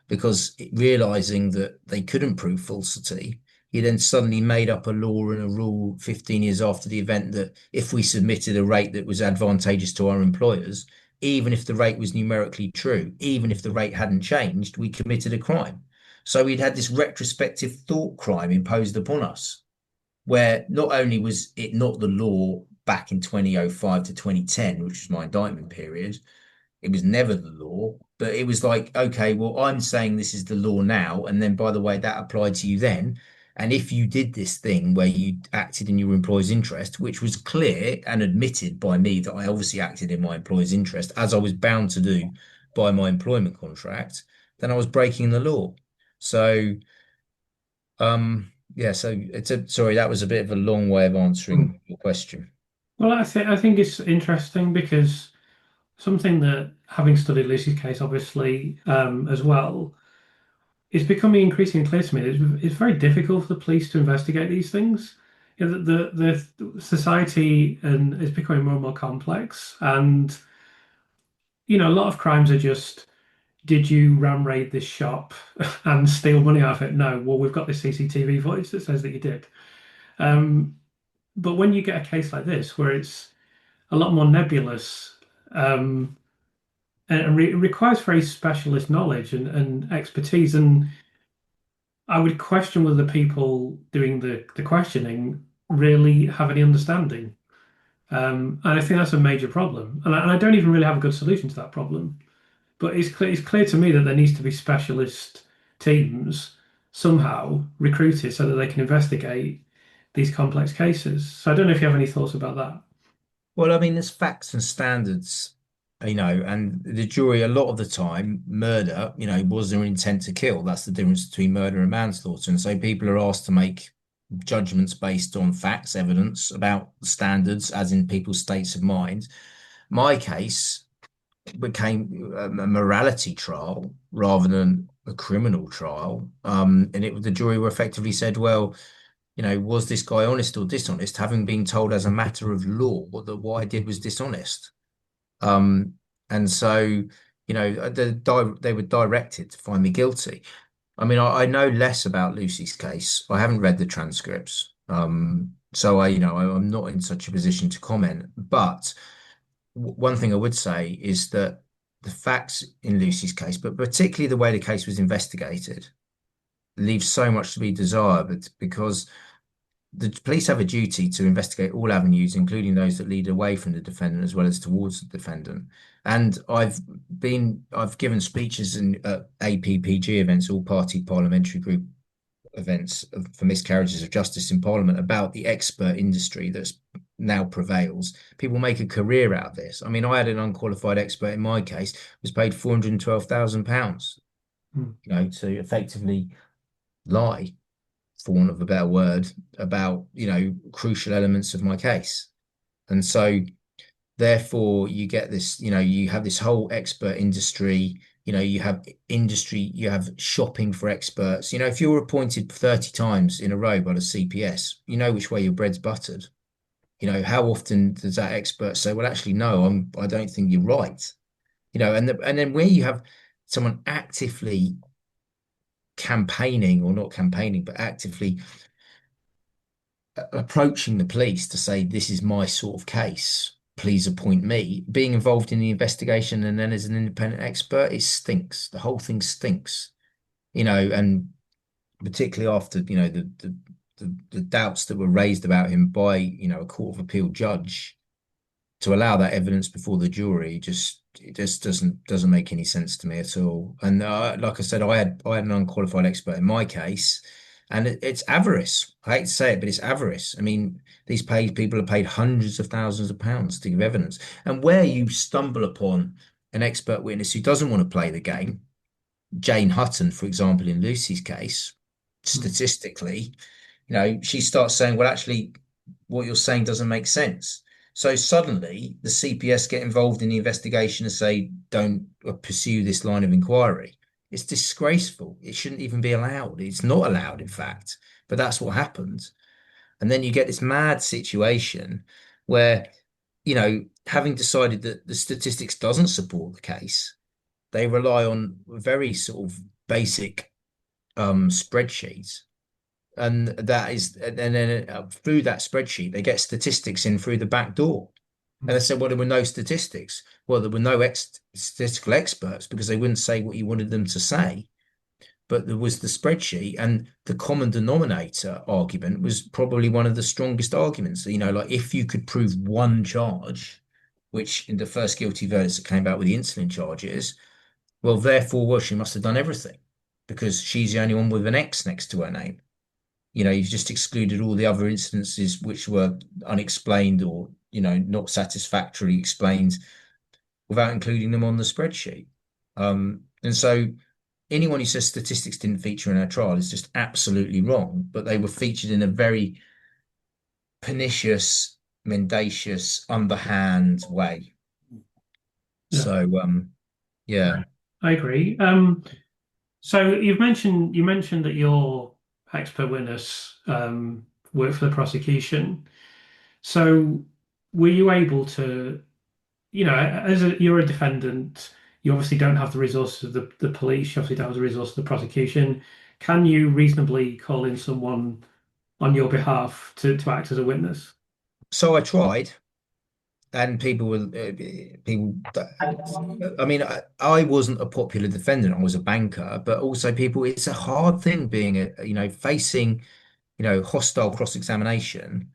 because realizing that they couldn't prove falsity, he then suddenly made up a law and a rule 15 years after the event that if we submitted a rate that was advantageous to our employers, even if the rate was numerically true, even if the rate hadn't changed, we committed a crime. So we'd had this retrospective thought crime imposed upon us, where not only was it not the law back in 2005 to 2010, which was my indictment period, it was never the law, but it was like, okay, well, I'm saying this is the law now. And then, by the way, that applied to you then. And if you did this thing where you acted in your employer's interest, which was clear and admitted by me that I obviously acted in my employer's interest, as I was bound to do by my employment contract, then I was breaking the law. So, yeah, so sorry, that was a bit of a long way of answering your question. Well, I think it's interesting because something that, having studied Lucy's case, obviously, as well, is becoming increasingly clear to me that it's very difficult for the police to investigate these things. You know, the society and is becoming more and more complex, and a lot of crimes are just, did you ram raid this shop and steal money out of it? No. Well, we've got this CCTV footage that says that you did. Um, but when you get a case like this, where it's a lot more nebulous, and it requires very specialist knowledge and expertise. And I would question whether the people doing the questioning really have any understanding. And I think that's a major problem. And I don't even really have a good solution to that problem. But it's clear to me that there needs to be specialist teams somehow recruited so that they can investigate these complex cases. So I don't know if you have any thoughts about that. Well, I mean, there's facts and standards, and the jury, a lot of the time, murder, was there intent to kill? That's the difference between murder and manslaughter. And so people are asked to make judgments based on facts, evidence about standards, as in people's states of mind. My case became a morality trial rather than a criminal trial. The jury were effectively said, well, was this guy honest or dishonest, having been told as a matter of law that what I did was dishonest. Um, and so, they were directed to find me guilty. I mean, I know less about Lucy's case. I haven't read the transcripts. So I'm not in such a position to comment. But one thing I would say is that the facts in Lucy's case, but particularly the way the case was investigated, leaves so much to be desired because the police have a duty to investigate all avenues, including those that lead away from the defendant as well as towards the defendant. And I've given speeches in APPG events, all party parliamentary group events for miscarriages of justice in Parliament about the expert industry that's now prevails. People make a career out of this. I mean, I had an unqualified expert in my case, was paid £412,000, Hmm. to effectively lie, for want of a better word, about, crucial elements of my case. And so therefore you get this, you have this whole expert industry, you have industry, you have shopping for experts. If you're appointed 30 times in a row by the CPS, you know which way your bread's buttered. How often does that expert say, well, actually, no, I don't think you're right. And then where you have someone actively campaigning, or not campaigning, but actively approaching the police to say, this is my sort of case, please appoint me, being involved in the investigation and then as an independent expert, it stinks. The whole thing stinks, and particularly after, the doubts that were raised about him by, a Court of Appeal judge, to allow that evidence before the jury it just doesn't make any sense to me at all. And like I said, I had an unqualified expert in my case, and it's avarice. I hate to say it, but it's avarice. I mean, these paid people are paid hundreds of thousands of pounds to give evidence, and where you stumble upon an expert witness who doesn't want to play the game, Jane Hutton, for example, in Lucy's case, Hmm. statistically, she starts saying, well, actually, what you're saying doesn't make sense. So suddenly the CPS get involved in the investigation and say, don't pursue this line of inquiry. It's disgraceful. It shouldn't even be allowed. It's not allowed, in fact, but that's what happens. And then you get this mad situation where, having decided that the statistics doesn't support the case, they rely on very sort of basic spreadsheets, and then through that spreadsheet they get statistics in through the back door. And Hmm. they said, well, there were no statistics. Well, there were no statistical experts because they wouldn't say what you wanted them to say. but there was the spreadsheet, and the common denominator argument was probably one of the strongest arguments. Like if you could prove one charge, which in the first guilty verdicts that came out with the insulin charges, well, therefore, well, she must have done everything because she's the only one with an X next to her name. You've just excluded all the other instances which were unexplained or, not satisfactorily explained without including them on the spreadsheet. And so anyone who says statistics didn't feature in our trial is just absolutely wrong, but they were featured in a very pernicious, mendacious, underhand way. Yeah, So, yeah. I agree. So you mentioned that your expert witness worked for the prosecution. So were you able to, you're a defendant, you obviously don't have the resources of the police, you obviously don't have the resources of the prosecution. Can you reasonably call in someone on your behalf to act as a witness? So I tried, and people. I mean, I wasn't a popular defendant. I was a banker, but also people. It's a hard thing being facing hostile cross-examination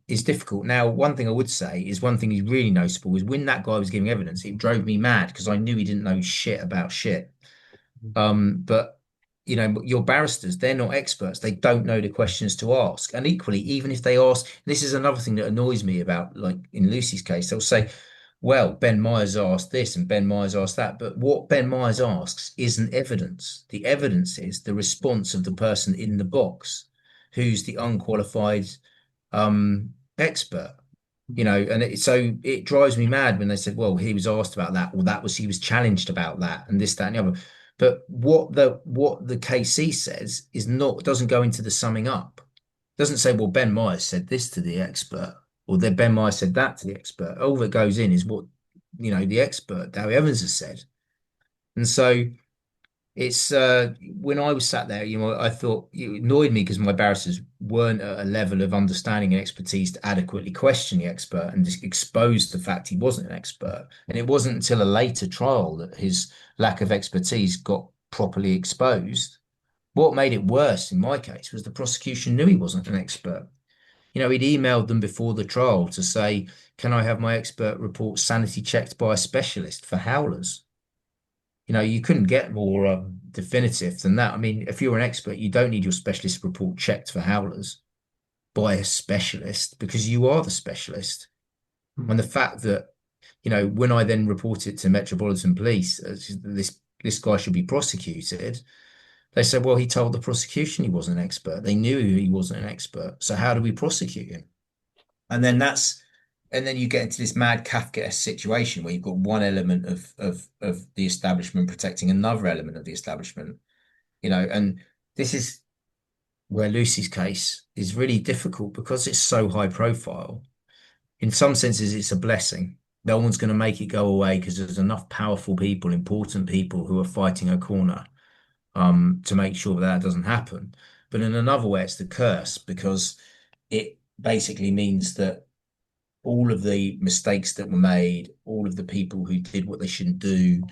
is difficult. Now, one thing I would say is one thing is really noticeable is when that guy was giving evidence, it drove me mad because I knew he didn't know shit about shit. But your barristers, they're not experts. They don't know the questions to ask. And equally, even if they ask, this is another thing that annoys me about, like in Lucy's case, they'll say, well, Ben Myers asked this and Ben Myers asked that. But what Ben Myers asks isn't evidence. The evidence is the response of the person in the box, who's the unqualified expert. So it drives me mad when they said, well, he was asked about that, or he was challenged about that, and this, that, and the other. But what the KC says is not doesn't go into the summing up. Doesn't say, well, Ben Myers said this to the expert, or that Ben Myers said that to the expert. All that goes in is what the expert, Dowie Evans, has said. And so it's when I was sat there, I thought it annoyed me because my barristers weren't at a level of understanding and expertise to adequately question the expert and just expose the fact he wasn't an expert. And it wasn't until a later trial that his lack of expertise got properly exposed. What made it worse in my case was the prosecution knew he wasn't an expert. He'd emailed them before the trial to say, can I have my expert report sanity checked by a specialist for howlers? You couldn't get more definitive than that. I mean, if you're an expert, you don't need your specialist report checked for howlers by a specialist because you are the specialist. And the fact that, when I then report it to Metropolitan Police, this guy should be prosecuted. They said, well, he told the prosecution he wasn't an expert. They knew he wasn't an expert. So how do we prosecute him? And then you get into this mad Kafkaesque situation where you've got one element of the establishment protecting another element of the establishment, and this is where Lucy's case is really difficult because it's so high profile. In some senses, it's a blessing. No one's going to make it go away because there's enough powerful people, important people who are fighting her corner to make sure that doesn't happen. But in another way, it's the curse because it basically means that all of the mistakes that were made, all of the people who did what they shouldn't do,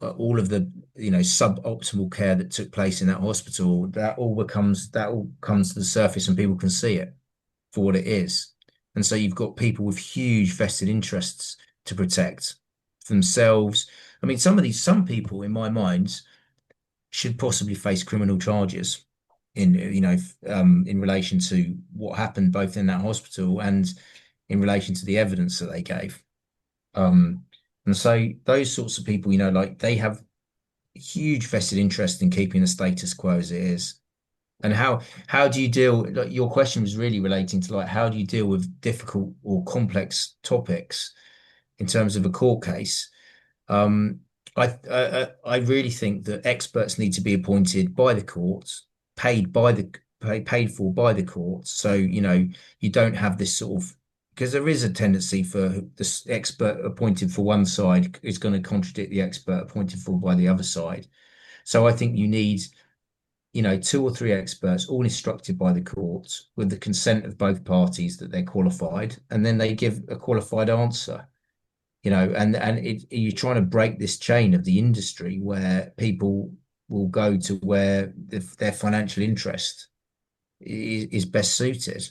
all of the suboptimal care that took place in that hospital, that all comes to the surface and people can see it for what it is. And so you've got people with huge vested interests to protect themselves. I mean, some people in my mind should possibly face criminal charges in relation to what happened both in that hospital and in relation to the evidence that they gave. And so those sorts of people, like they have huge vested interest in keeping the status quo as it is. And how do you deal, like your question was really relating to like how do you deal with difficult or complex topics in terms of a court case? Um, I really think that experts need to be appointed by the courts, paid for by the courts. So, you don't have this sort of because there is a tendency for this expert appointed for one side is going to contradict the expert appointed for by the other side. So I think you need, two or three experts all instructed by the courts with the consent of both parties that they're qualified, and then they give a qualified answer. And you're trying to break this chain of the industry where people will go to where their financial interest is best suited.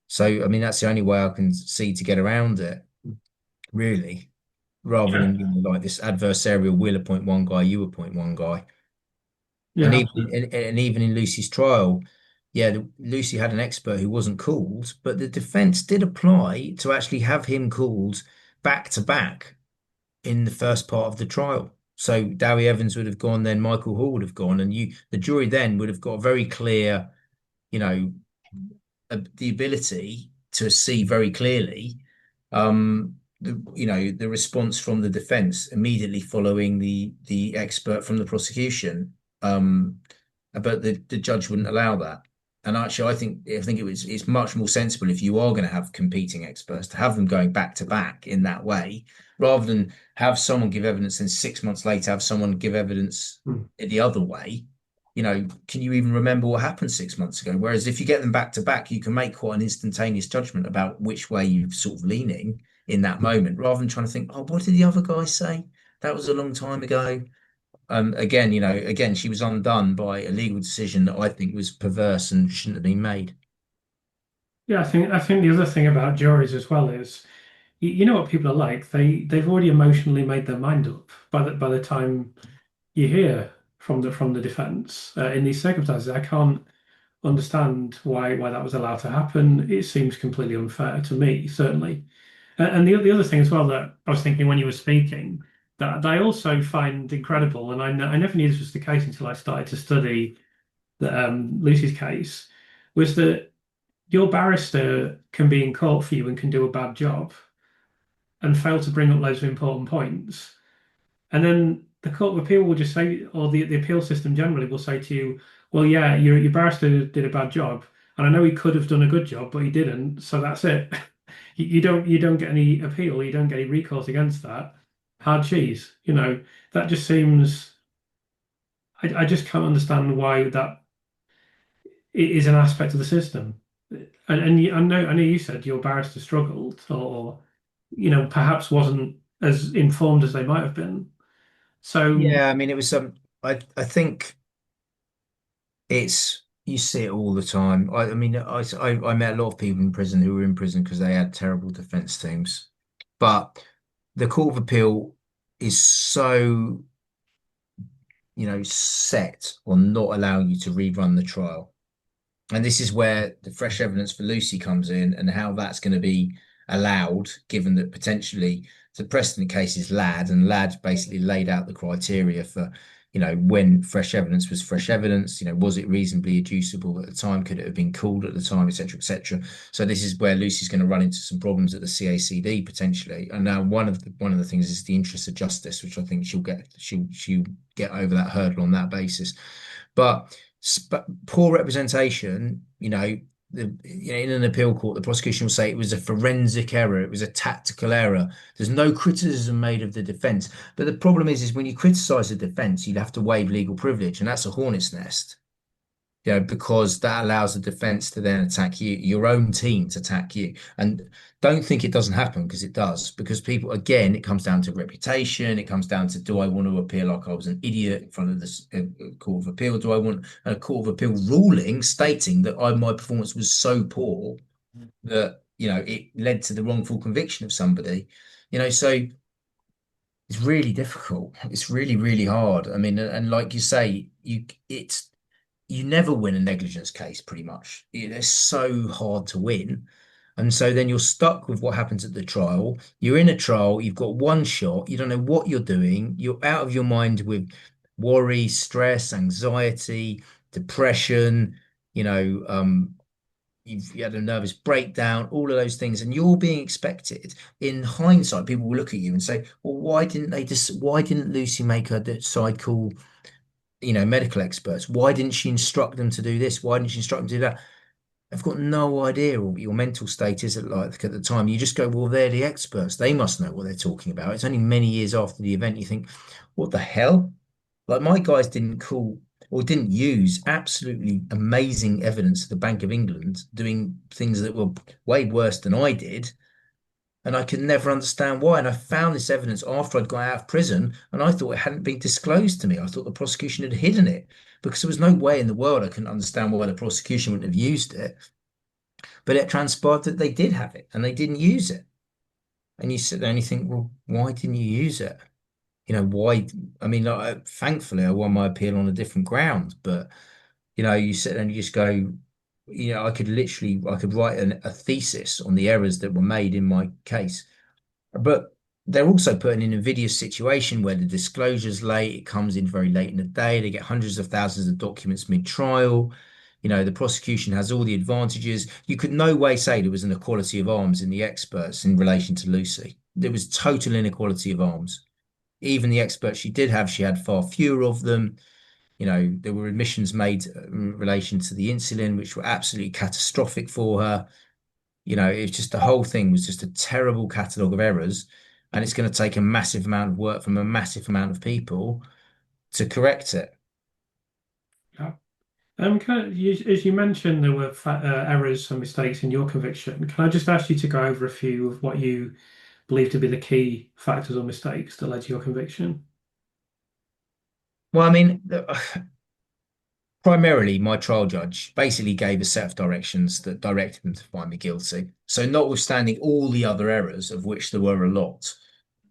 So, I mean, that's the only way I can see to get around it, really, rather Yeah, than like this adversarial, we'll appoint one guy, you appoint one guy. And yeah, even and even in Lucy's trial, yeah, Lucy had an expert who wasn't called, but the defense did apply to actually have him called back to back in the first part of the trial. So Dowie Evans would have gone, then Michael Hall would have gone, and the jury then would have got a very clear, you know, the ability to see very clearly the response from the defense immediately following the expert from the prosecution. But the judge wouldn't allow that. And actually, I think it's much more sensible if you are going to have competing experts to have them going back to back in that way, rather than have someone give evidence and 6 months later have someone give evidence mm, the other way. Can you even remember what happened 6 months ago? Whereas if you get them back to back, you can make quite an instantaneous judgment about which way you're sort of leaning in that moment, rather than trying to think, oh, what did the other guy say? That was a long time ago. Again, she was undone by a legal decision that I think was perverse and shouldn't have been made. yeah. I think the other thing about juries as well is you know what people are like. They've already emotionally made their mind up by the time you hear from the defense in these circumstances. I can't understand why that was allowed to happen. It seems completely unfair to me, certainly. And the other thing as well that I was thinking when you were speaking that I also find incredible, and I never knew this was the case until I started to study Lucy's case, was that your barrister can be in court for you and can do a bad job and fail to bring up loads of important points. And then the Court of Appeal will just say, or the appeal system generally will say to you, well, yeah, your barrister did a bad job. And I know he could have done a good job, but he didn't. So that's it. You don't get any appeal, you don't get any recourse against that. Hard cheese. That just seems I just can't understand why that is an aspect of the system. I know you said your barrister struggled or perhaps wasn't as informed as they might have been. So Yeah, I mean, it was I think it's you see it all the time. I mean, I met a lot of people in prison who were in prison because they had terrible defense teams, but the Court of Appeal is so set on not allowing you to rerun the trial. And this is where the fresh evidence for Lucy comes in and how that's going to be allowed, given that potentially the precedent case is Ladd, and Ladd basically laid out the criteria for, when fresh evidence was fresh evidence, was it reasonably adducible at the time? Could it have been called at the time, etc., etc. So this is where Lucy's going to run into some problems at the CACD potentially. And now one of the things is the interest of justice, which I think she'll get over that hurdle on that basis. But poor representation, in an appeal court, the prosecution will say it was a forensic error, it was a tactical error. There's no criticism made of the defense. But the problem is when you criticize the defense, you'd have to waive legal privilege, and that's a hornet's nest. Because that allows the defense to then attack you, your own team to attack you. And don't think it doesn't happen because it does. Because people, again, it comes down to reputation. It comes down to, do I want to appear like I was an idiot in front of this Court of Appeal? Do I want a Court of Appeal ruling stating that my performance was so poor that, it led to the wrongful conviction of somebody? So it's really difficult. It's really, really hard. I mean, and like you say, you never win a negligence case pretty much. They're so hard to win. And so then you're stuck with what happens at the trial. You're in a trial, you've got one shot, you don't know what you're doing, you're out of your mind with worry, stress, anxiety, depression, you know, um, you had a nervous breakdown, all of those things, and you're being expected. In hindsight, people will look at you and say, well, why didn't Lucy make her side call medical experts? Why didn't she instruct them to do this? Why didn't she instruct them to do that? I've got no idea what your mental state is at the time. You just go, well, they're the experts. They must know what they're talking about. It's only many years after the event you think, what the hell? Like my guys didn't call or didn't use absolutely amazing evidence of the Bank of England doing things that were way worse than I did. And I could never understand why. And I found this evidence after I'd got out of prison, and I thought it hadn't been disclosed to me. I thought the prosecution had hidden it because there was no way in the world I couldn't understand why the prosecution wouldn't have used it. But it transpired that they did have it and they didn't use it. And you sit there and you think, well, why didn't you use it? Why? I mean, like, thankfully, I won my appeal on a different ground, but you sit there and you just go, I could write a thesis on the errors that were made in my case. But they're also put in an invidious situation where the disclosure's late, it comes in very late in the day, they get hundreds of thousands of documents mid-trial. The prosecution has all the advantages. You could no way say there was an equality of arms in the experts in relation to Lucy. There was total inequality of arms. Even the experts she did have, she had far fewer of them. There were admissions made in relation to the insulin, which were absolutely catastrophic for her. It's just the whole thing was just a terrible catalogue of errors, and it's going to take a massive amount of work from a massive amount of people to correct it. Yeah. As you mentioned, there were errors and mistakes in your conviction. Can I just ask you to go over a few of what you believe to be the key factors or mistakes that led to your conviction? Well, I mean, primarily, my trial judge basically gave a set of directions that directed them to find me guilty. So, notwithstanding all the other errors, of which there were a lot,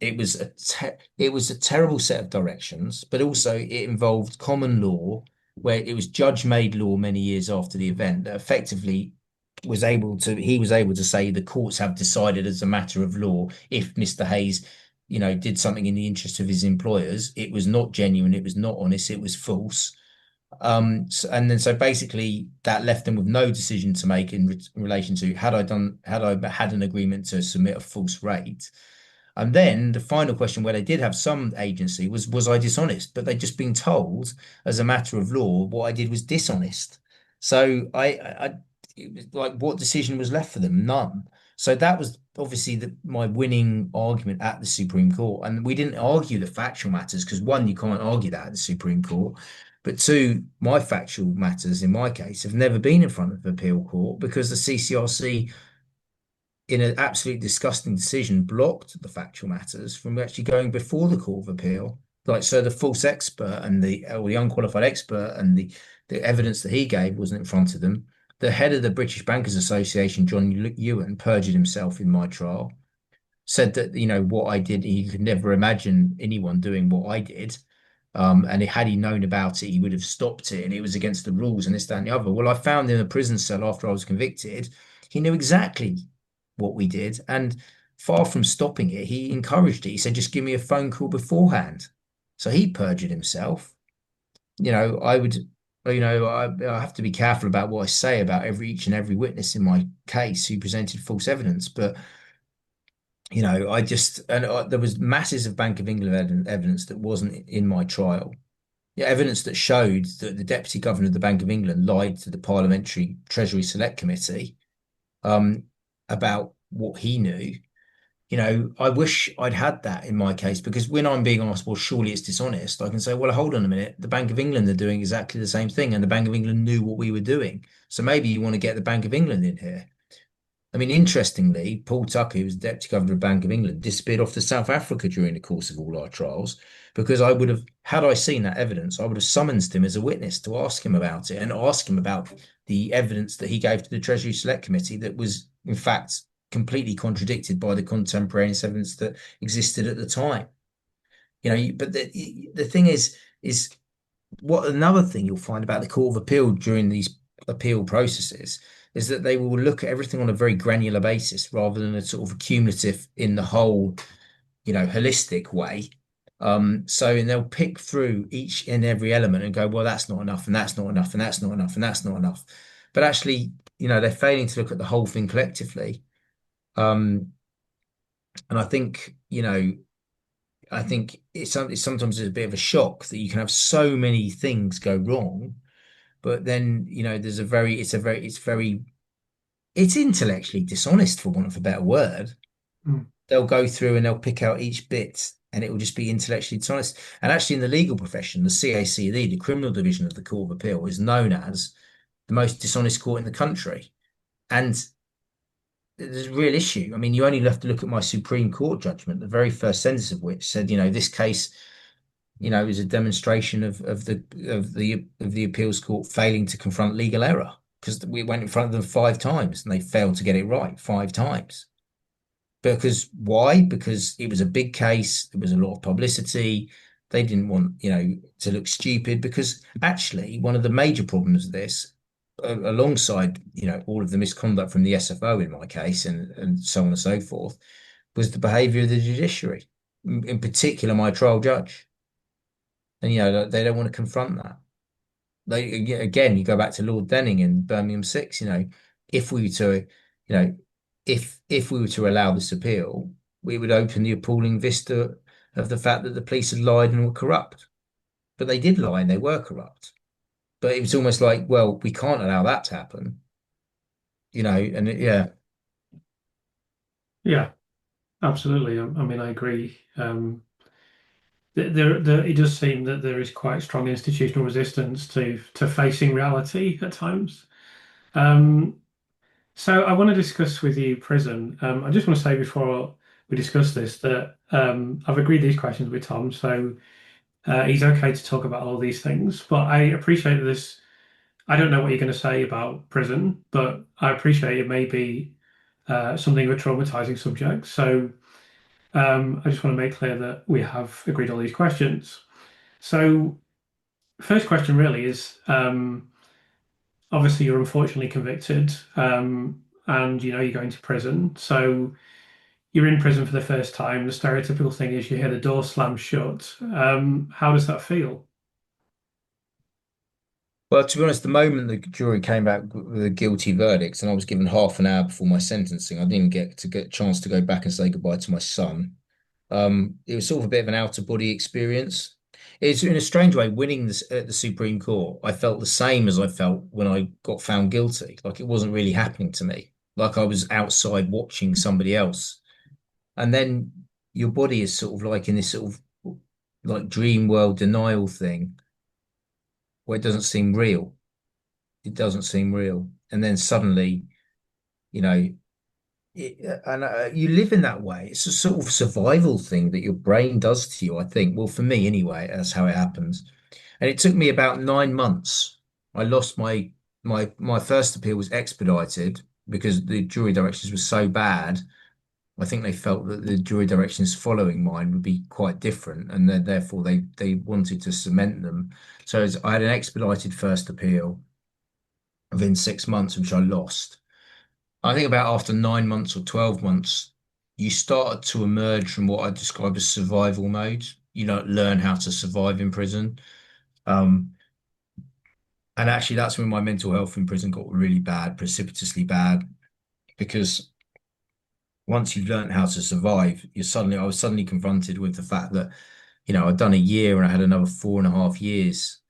it was a terrible set of directions, but also it involved common law, where it was judge-made law many years after the event that effectively he was able to say the courts have decided as a matter of law if Mr. Hayes, did something in the interest of his employers, it was not genuine, it was not honest, it was false. And then so basically that left them with no decision to make in relation to had I had an agreement to submit a false rate. And then the final question where they did have some agency was I dishonest? But they'd just been told as a matter of law what I did was dishonest. So it was like what decision was left for them? None. So that was obviously my winning argument at the Supreme Court. And we didn't argue the factual matters because one, you can't argue that at the Supreme Court. But two, my factual matters in my case have never been in front of the appeal court because the CCRC, in an absolutely disgusting decision, blocked the factual matters from actually going before the Court of Appeal. Like, so the false expert and or the unqualified expert and the evidence that he gave wasn't in front of them. The head of the British Bankers Association, John Ewan, perjured himself in my trial, said that, what I did, he could never imagine anyone doing what I did. And had he known about it, he would have stopped it, and it was against the rules and this, that, and the other. Well, I found in a prison cell after I was convicted, he knew exactly what we did, and far from stopping it, he encouraged it. He said, "Just give me a phone call beforehand." So he perjured himself. I would, I have to be careful about what I say about each and every witness in my case who presented false evidence, but I just and there was masses of Bank of England evidence that wasn't in my trial. Yeah, evidence that showed that the Deputy Governor of the Bank of England lied to the Parliamentary Treasury Select Committee um, about what he knew. I wish I'd had that in my case because when I'm being asked, well, surely it's dishonest, I can say, well, hold on a minute. The Bank of England are doing exactly the same thing, and the Bank of England knew what we were doing. So maybe you want to get the Bank of England in here. I mean, interestingly, Paul Tucker, who was Deputy Governor of Bank of England, disappeared off to South Africa during the course of all our trials because I would have, had I seen that evidence, I would have summoned him as a witness to ask him about it and ask him about the evidence that he gave to the Treasury Select Committee that was, in fact, completely contradicted by the contemporaneous evidence that existed at the time. But the thing is what another thing you'll find about the Court of Appeal during these appeal processes is that they will look at everything on a very granular basis rather than a sort of cumulative in the whole, holistic way. And they'll pick through each and every element and go, well, that's not enough, and that's not enough, and that's not enough, and that's not enough. But actually, they're failing to look at the whole thing collectively. Um, and I think it's sometimes a bit of a shock that you can have so many things go wrong, but then there's it's intellectually dishonest for want of a better word. Mm. They'll go through and they'll pick out each bit, and it will just be intellectually dishonest. And actually, in the legal profession, the CACD, the criminal division of the Court of Appeal, is known as the most dishonest court in the country. And there's a real issue. I mean, you only have to look at my Supreme Court judgment, the very first sentence of which said, this case, is a demonstration of the appeals court failing to confront legal error because we went in front of them 5 times and they failed to get it right 5 times. Because why? Because it was a big case. There was a lot of publicity. They didn't want, to look stupid because actually one of the major problems of this, alongside, all of the misconduct from the SFO in my case and so on and so forth, was the behavior of the judiciary, in particular my trial judge. And, they don't want to confront that. Again, you go back to Lord Denning in Birmingham 6, if we were to, you know, if we were to allow this appeal, we would open the appalling vista of the fact that the police had lied and were corrupt. But they did lie and they were corrupt. But it was almost like, well, we can't allow that to happen, yeah. Yeah, absolutely. I mean, I agree. It does seem that there is quite strong institutional resistance to facing reality at times. Um, so I want to discuss with you prison. I just want to say before we discuss this that I've agreed these questions with Tom, so he's okay to talk about all these things. But I appreciate this. I don't know what you're going to say about prison, but I appreciate it may be something of a traumatizing subject. So I just want to make clear that we have agreed all these questions. So first question really is obviously you're unfortunately convicted, and you're going to prison. So you're in prison for the first time. The stereotypical thing is you hear the door slam shut. How does that feel? Well, to be honest, the moment the jury came back with a guilty verdict and I was given half an hour before my sentencing, I didn't get a chance to go back and say goodbye to my son. It was sort of a bit of an out of body experience. It's in a strange way, winning this at the Supreme Court, I felt the same as I felt when I got found guilty. Like it wasn't really happening to me. Like I was outside watching somebody else. And then your body is sort of like in this sort of like dream world denial thing where it doesn't seem real. It doesn't seem real. And then suddenly, you know, you live in that way. It's a sort of survival thing that your brain does to you, I think. Well, for me anyway, that's how it happens. And it took me about 9 months. I lost my first appeal was expedited because the jury directions were so bad. I think they felt that the jury directions following mine would be quite different, and then therefore they wanted to cement them. So I had an expedited first appeal within 6 months, which I lost. I think about after 9 months or 12 months, you started to emerge from what I describe as survival mode. You don't learn how to survive in prison. Um, and actually, that's when my mental health in prison got really bad, precipitously bad, because once you've learned how to survive, I was suddenly confronted with the fact that, I'd done a year and I had another 4.5 years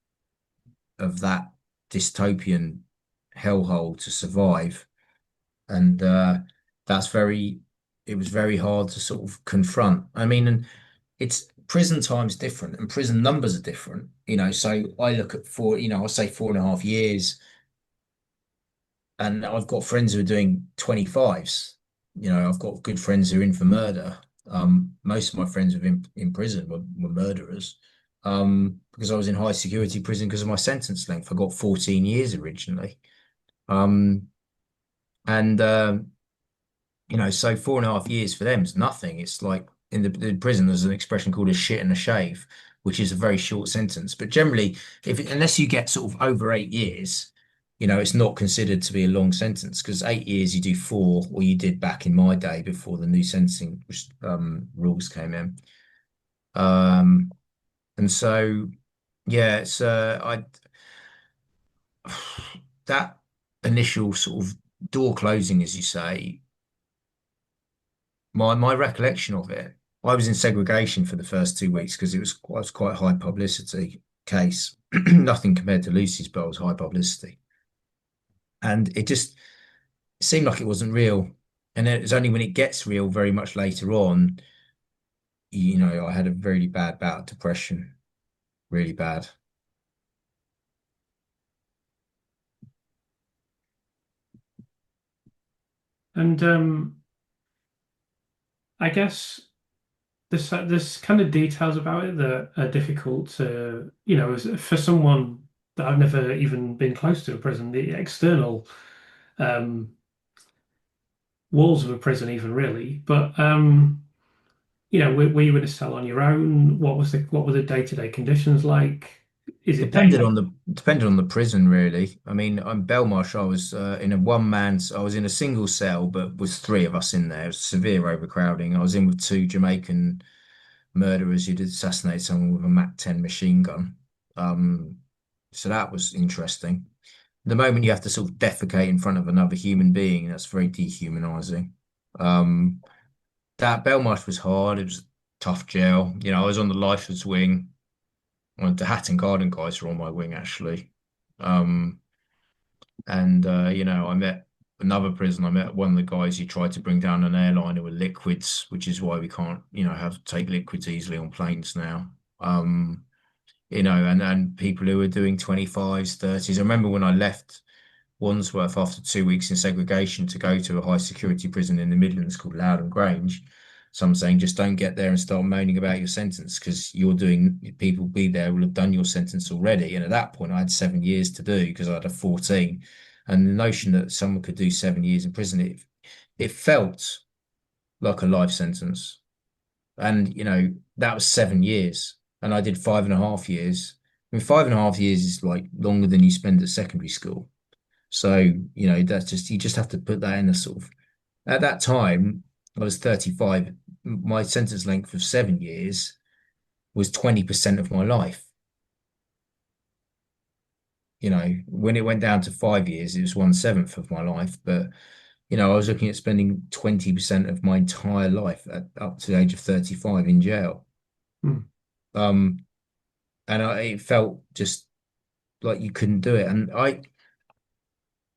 of that dystopian hellhole to survive. And that's very it was very hard to sort of confront. I mean, and it's prison time's different and prison numbers are different, so I look at I'll say 4.5 years, and I've got friends who are doing 25s. I've got good friends who are in for murder. Most of my friends who've been in prison were murderers. Because I was in high security prison because of my sentence length. I got 14 years originally. Um, and so 4.5 years for them is nothing. It's like in the prison, there's an expression called a shit and a shave, which is a very short sentence. But generally, unless you get sort of over 8 years, it's not considered to be a long sentence because 8 years you do four, or you did back in my day before the new sentencing rules came in. Um, and so yeah, it's I that initial sort of door closing, as you say. My recollection of it, I was in segregation for the first 2 weeks because it was quite high publicity case. Nothing compared to Lucy's, but it was high publicity. And it just seemed like it wasn't real. And then it's only when it gets real very much later on, I had a really bad bout of depression, really bad. And I guess there's kind of details about it that are difficult to, for someone that I've never even been close to a prison, the external um, walls of a prison, even really. But were you in a cell on your own? What were the day-to-day conditions like? Is it daylight? Depended on the prison really. I mean, I'm Belmarsh. I was in a one man's. I was in a single cell, but was three of us in there. It was severe overcrowding. I was in with two Jamaican murderers who'd assassinated someone with a Mac 10 machine gun. Um, so that was interesting. The moment you have to sort of defecate in front of another human being, that's very dehumanizing. Um, that Belmarsh was hard. It was a tough jail. You know, I was on the lifers wing. Well, the Hatton Garden guys were on my wing actually. Um, and I met another prison. I met one of the guys who tried to bring down an airliner with liquids, which is why we can't, have to take liquids easily on planes now. Um, and people who were doing 25s, 30s. I remember when I left Wandsworth after 2 weeks in segregation to go to a high security prison in the Midlands called Loudon Grange. Some saying just don't get there and start moaning about your sentence because you're doing people be there will have done your sentence already. And at that point, I had 7 years to do because I had a 14. And the notion that someone could do 7 years in prison, it felt like a life sentence. And that was 7 years. And I did 5.5 years. I mean, 5.5 years is like longer than you spend at secondary school. So, that's just you just have to put that in a sort of at that time, I was 35. My sentence length of 7 years was 20% of my life. When it went down to 5 years, it was 1/7 of my life. But, I was looking at spending 20% of my entire life up to the age of 35 in jail. Hmm. Um, and it felt just like you couldn't do it. And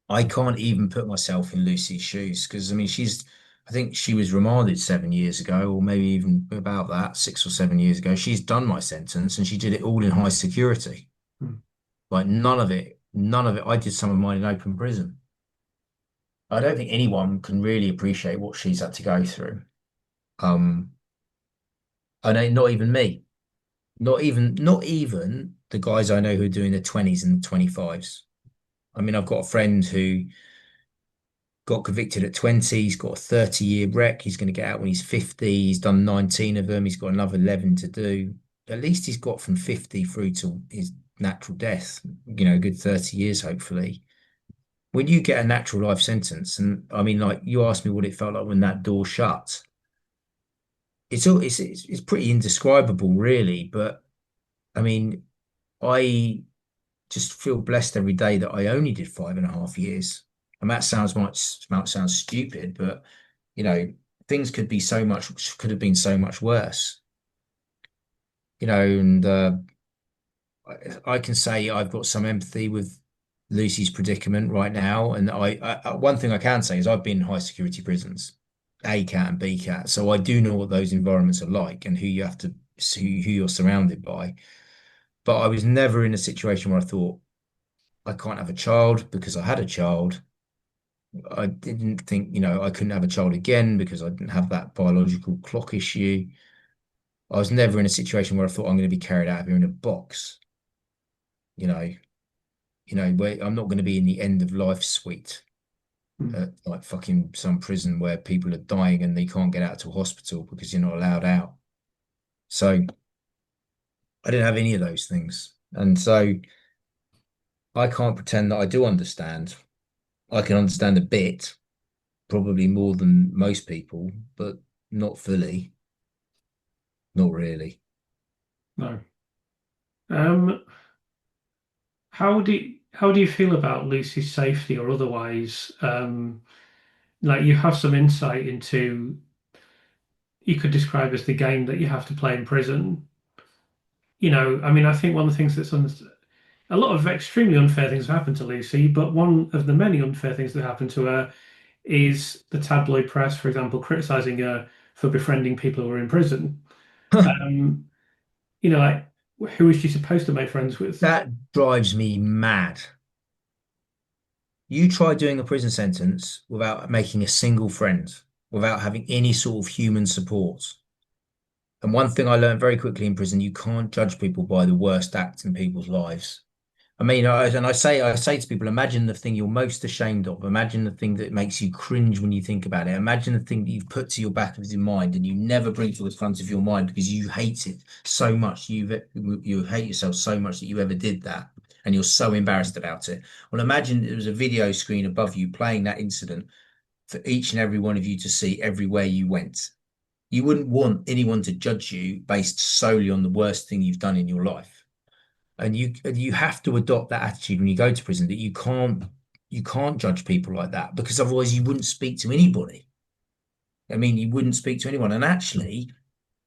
I can't even put myself in Lucy's shoes because I mean I think she was remanded 7 years ago, or maybe even about that, 6 or 7 years ago. She's done my sentence and she did it all in high security. Hmm. Like none of it. I did some of mine in open prison. I don't think anyone can really appreciate what she's had to go through. Um, I know not even me, not even the guys I know who are doing the 20s and 25s. I mean, I've got a friend who got convicted at 20. He's got a 30-year rec. He's going to get out when he's 50. He's done 19 of them. He's got another 11 to do. At least he's got from 50 through to his natural death, a good 30 years, hopefully. When you get a natural life sentence, and I mean, like you asked me what it felt like when that door shut, it's pretty indescribable, really. But I mean, I just feel blessed every day that I only did 5.5 years. And that might sound stupid, but you know, things could have been so much worse. And I can say I've got some empathy with Lucy's predicament right now. And one thing I can say is I've been in high security prisons, A cat and B cat, so I do know what those environments are like and who you're surrounded by. But I was never in a situation where I thought I can't have a child because I had a child. I didn't think, I couldn't have a child again because I didn't have that biological clock issue. I was never in a situation where I thought I'm going to be carried out of here in a box, you know, where I'm not going to be in the end of life suite Hmm. at like fucking some prison where people are dying and they can't get out to a hospital because you're not allowed out. So I didn't have any of those things. And so I can't pretend that I do understand. I can understand a bit, probably more than most people, but not fully, not really. No. Um, how do you feel about Lucy's safety or otherwise? Like you have some insight into you could describe as the game that you have to play in prison. I mean, I think one of the things a lot of extremely unfair things have happened to Lucy, but one of the many unfair things that happened to her is the tabloid press, for example, criticizing her for befriending people who are in prison. Um, like who is she supposed to make friends with? That drives me mad. You try doing a prison sentence without making a single friend, without having any sort of human support. And one thing I learned very quickly in prison, you can't judge people by the worst acts in people's lives. I mean, I say to people, imagine the thing you're most ashamed of. Imagine the thing that makes you cringe when you think about it. Imagine the thing that you've put to your back of your mind and you never bring to the front of your mind because you hate it so much. You hate yourself so much that you ever did that, and you're so embarrassed about it. Well, imagine there was a video screen above you playing that incident for each and every one of you to see everywhere you went. You wouldn't want anyone to judge you based solely on the worst thing you've done in your life. And you have to adopt that attitude when you go to prison that you can't judge people like that because otherwise you wouldn't speak to anybody. I mean, you wouldn't speak to anyone. And actually,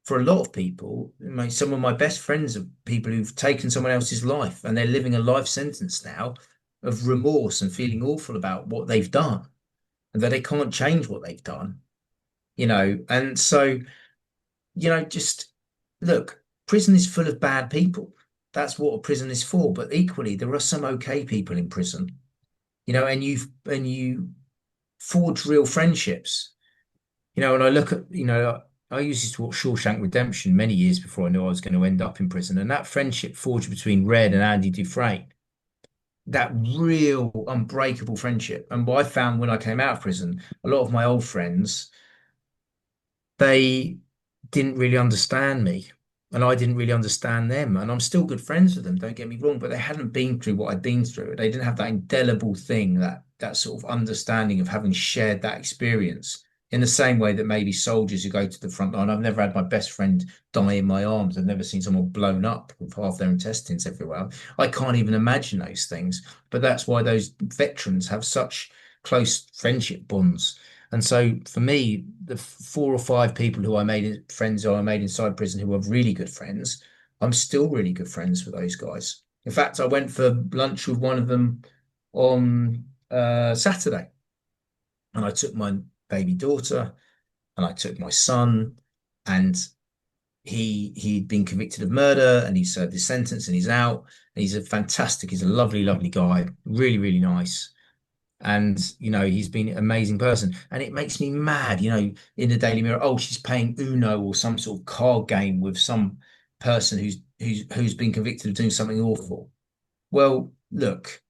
for a lot of people, some of my best friends are people who've taken someone else's life and they're living a life sentence now of remorse and feeling awful about what they've done and that they can't change what they've done. And so just look, prison is full of bad people. That's what a prison is for. But equally, there are some okay people in prison, and you forge real friendships. And I look at, I used to watch Shawshank Redemption many years before I knew I was going to end up in prison. And that friendship forged between Red and Andy Dufresne, that real unbreakable friendship. And what I found when I came out of prison, a lot of my old friends, they didn't really understand me and I didn't really understand them. And I'm still good friends with them, don't get me wrong, but they hadn't been through what I'd been through. They didn't have that indelible thing, that sort of understanding of having shared that experience in the same way that maybe soldiers who go to the front line. I've never had my best friend die in my arms. I've never seen someone blown up with half their intestines everywhere. I can't even imagine those things. But that's why those veterans have such close friendship bonds. And so for me, the four or five people who I made friends who I made inside prison who were really good friends, I'm still really good friends with those guys. In fact, I went for lunch with one of them on Saturday, and I took my baby daughter and I took my son, and he'd been convicted of murder and he served his sentence and he's out. And he's a lovely, lovely guy, really, really nice. And he's been an amazing person, and it makes me mad. In the Daily Mirror, oh, she's playing Uno or some sort of card game with some person who's been convicted of doing something awful. Well, look,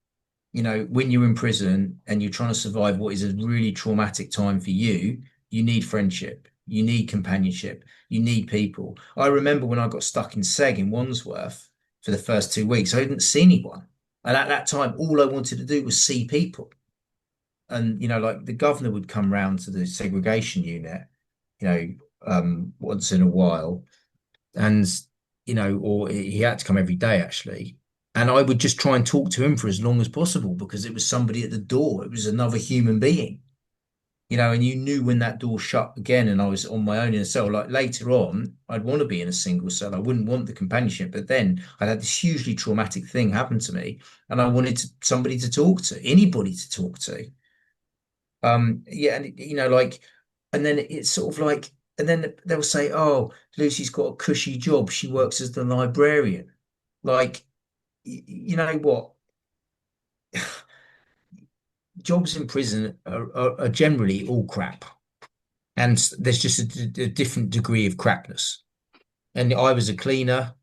when you're in prison and you're trying to survive what is a really traumatic time for you, you need friendship, you need companionship, you need people. I remember when I got stuck in Seg in Wandsworth for the first 2 weeks, I didn't see anyone, and at that time, all I wanted to do was see people. And like the governor would come round to the segregation unit, once in a while, and or he had to come every day actually. And I would just try and talk to him for as long as possible because it was somebody at the door. It was another human being, and you knew when that door shut again and I was on my own in a cell. Like later on, I'd want to be in a single cell. I wouldn't want the companionship. But then I'd had this hugely traumatic thing happen to me and I wanted somebody to talk to, anybody to talk to. Yeah, and like, and then it's sort of like, and then they'll say, "Oh, Lucy's got a cushy job. She works as the librarian." Like, you know what? Jobs in prison are generally all crap, and there's just a different degree of crapness. And I was a cleaner,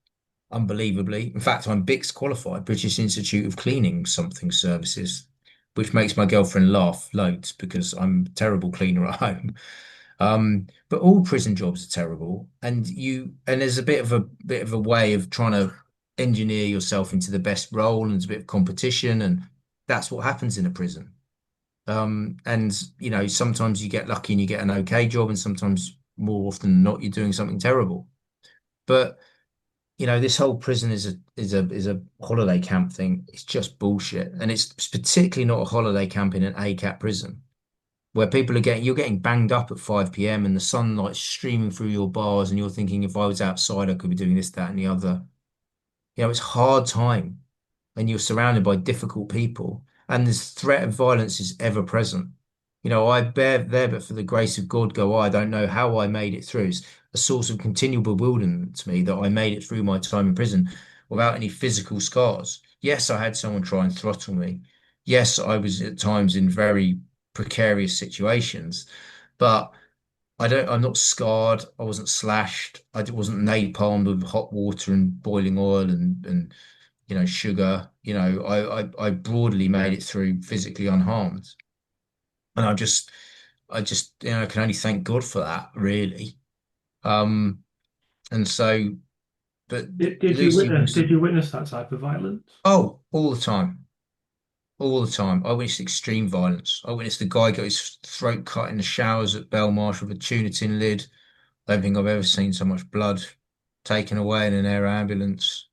unbelievably. In fact, I'm BICS qualified, British Institute of Cleaning Something Services, which makes my girlfriend laugh loads because I'm a terrible cleaner at home. But all prison jobs are terrible, and there's a bit of a way of trying to engineer yourself into the best role, and there's a bit of competition, and that's what happens in a prison. And sometimes you get lucky and you get an okay job, and sometimes more often than not, you're doing something terrible. But this whole prison is a holiday camp thing. It's just bullshit, and it's particularly not a holiday camp in an ACAT prison where you're getting banged up at 5 p.m. and the sunlight's streaming through your bars, and you're thinking, if I was outside, I could be doing this, that, and the other. It's hard time, and you're surrounded by difficult people, and this threat of violence is ever present. I bear there, but for the grace of God go I don't know how I made it through. It's a source of continual bewilderment to me that I made it through my time in prison without any physical scars. Yes, I had someone try and throttle me. Yes, I was at times in very precarious situations, but I'm not scarred. I wasn't slashed. Wasn't napalmed with hot water and boiling oil and sugar. I broadly made it through physically unharmed. And I just can only thank God for that, really. Um, and so, but Lucy was, Did you witness that type of violence? oh, all the time. All the time. I witnessed extreme violence. I witnessed a guy get his throat cut in the showers at Belmarsh with a tuna tin lid. I don't think I've ever seen so much blood taken away in an air ambulance.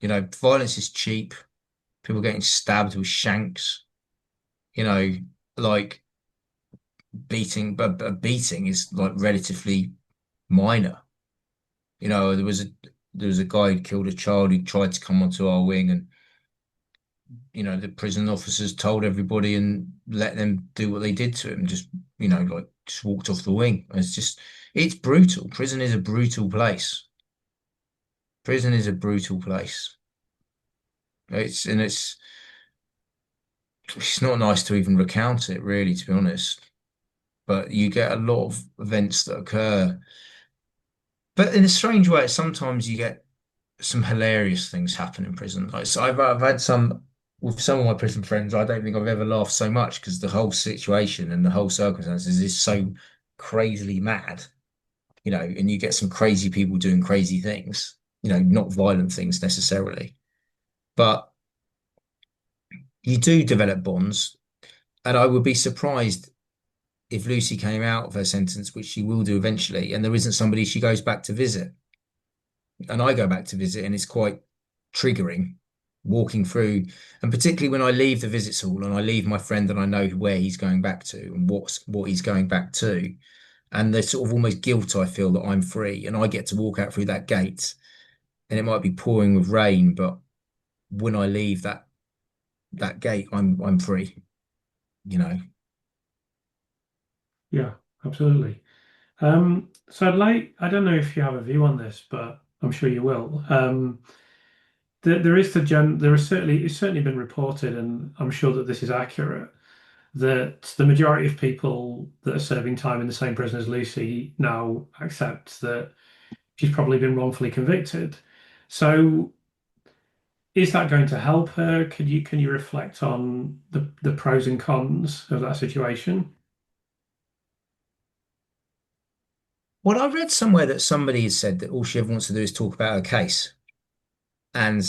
Violence is cheap. People getting stabbed with shanks. You know, like but a beating is like relatively minor. There was a guy who killed a child who tried to come onto our wing, and the prison officers told everybody and let them do what they did to him. Just walked off the wing. It's brutal. Prison is a brutal place. Prison is a brutal place. It's not nice to even recount it, really, to be honest. But you get a lot of events that occur. But in a strange way, sometimes you get some hilarious things happen in prison. Like, so I've had some with some of my prison friends. I don't think I've ever laughed so much because the whole situation and the whole circumstances is so crazily mad, and you get some crazy people doing crazy things, not violent things necessarily, but you do develop bonds. And I would be surprised if Lucy came out of her sentence, which she will do eventually, and there isn't somebody she goes back to visit. And I go back to visit, and it's quite triggering walking through, and particularly when I leave the visits hall and I leave my friend and I know where he's going back to and what he's going back to, and there's sort of almost guilt I feel that I'm free and I get to walk out through that gate, and it might be pouring with rain, but when I leave that gate, I'm free, you know. Yeah, absolutely. So I don't know if you have a view on this, but I'm sure you will. There is certainly, it's certainly been reported, and I'm sure that this is accurate, that the majority of people that are serving time in the same prison as Lucy now accept that she's probably been wrongfully convicted. So is that going to help her? Can you reflect on the pros and cons of that situation? Well, I read somewhere that somebody has said that all she ever wants to do is talk about her case. And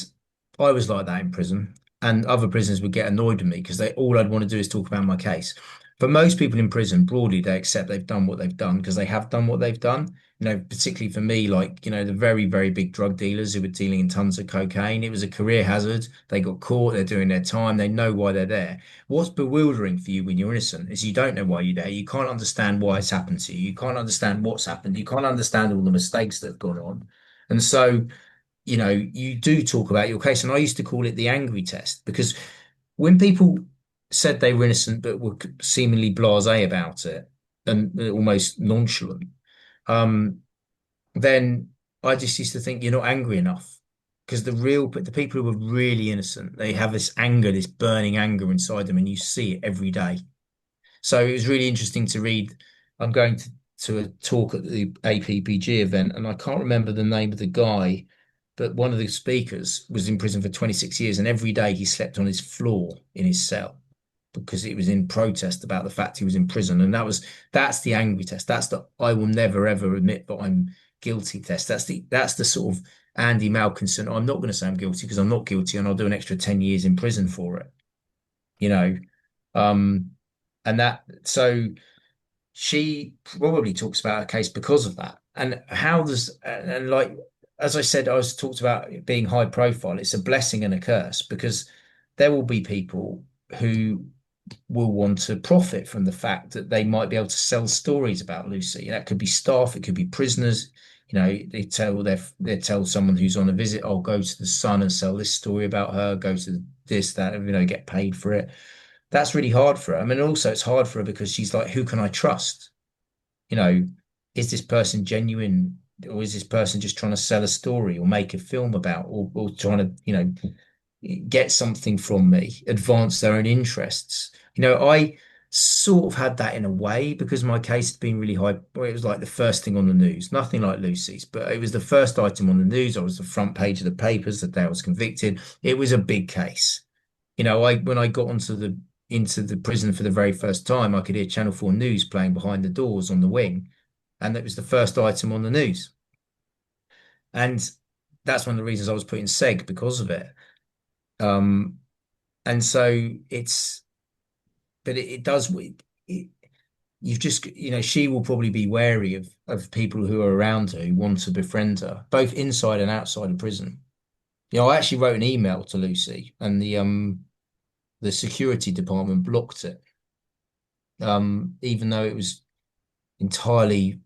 I was like that in prison. And other prisoners would get annoyed with me because they all I'd want to do is talk about my case. For most people in prison, broadly, they accept they've done what they've done because they have done what they've done. Particularly for me, like, the very, very big drug dealers who were dealing in tons of cocaine. It was a career hazard. They got caught, they're doing their time, they know why they're there. What's bewildering for you when you're innocent is you don't know why you're there. You can't understand why it's happened to you. You can't understand what's happened. You can't understand all the mistakes that have gone on. And so you do talk about your case. And I used to call it the angry test because when people said they were innocent but were seemingly blasé about it and almost nonchalant, um, then I just used to think you're not angry enough because the people who are really innocent, they have this anger, this burning anger inside them, and you see it every day. So it was really interesting to read. I'm going to a talk at the APPG event, and I can't remember the name of the guy, but one of the speakers was in prison for 26 years, and every day he slept on his floor in his cell because it was in protest about the fact he was in prison. And that's the angry test. That's the I will never ever admit that I'm guilty test. That's the sort of Andy Malkinson. I'm not going to say I'm guilty because I'm not guilty, and I'll do an extra 10 years in prison for it. You know, um, and that so she probably talks about her case because of that. And how does and like as I said, I was talked about it being high profile. It's a blessing and a curse because there will be people who will want to profit from the fact that they might be able to sell stories about Lucy. That could be staff, it could be prisoners. They tell someone who's on a visit, "I'll go to the Sun and sell this story about her. Go to this, that, get paid for it." That's really hard for her. I mean, also it's hard for her because she's like, who can I trust? You know, is this person genuine, or is this person just trying to sell a story or make a film about, or trying to, get something from me, advance their own interests. I sort of had that in a way because my case had been really high. Well, it was like the first thing on the news, nothing like Lucy's, but it was the first item on the news. I was the front page of the papers the day I was convicted. It was a big case. I when I got into the prison for the very first time, I could hear Channel 4 News playing behind the doors on the wing, and it was the first item on the news. And that's one of the reasons I was put in seg because of it. Um, and so but it does, you've just, she will probably be wary of people who are around her who want to befriend her, both inside and outside of prison. I actually wrote an email to Lucy, and the security department blocked it, even though it was entirely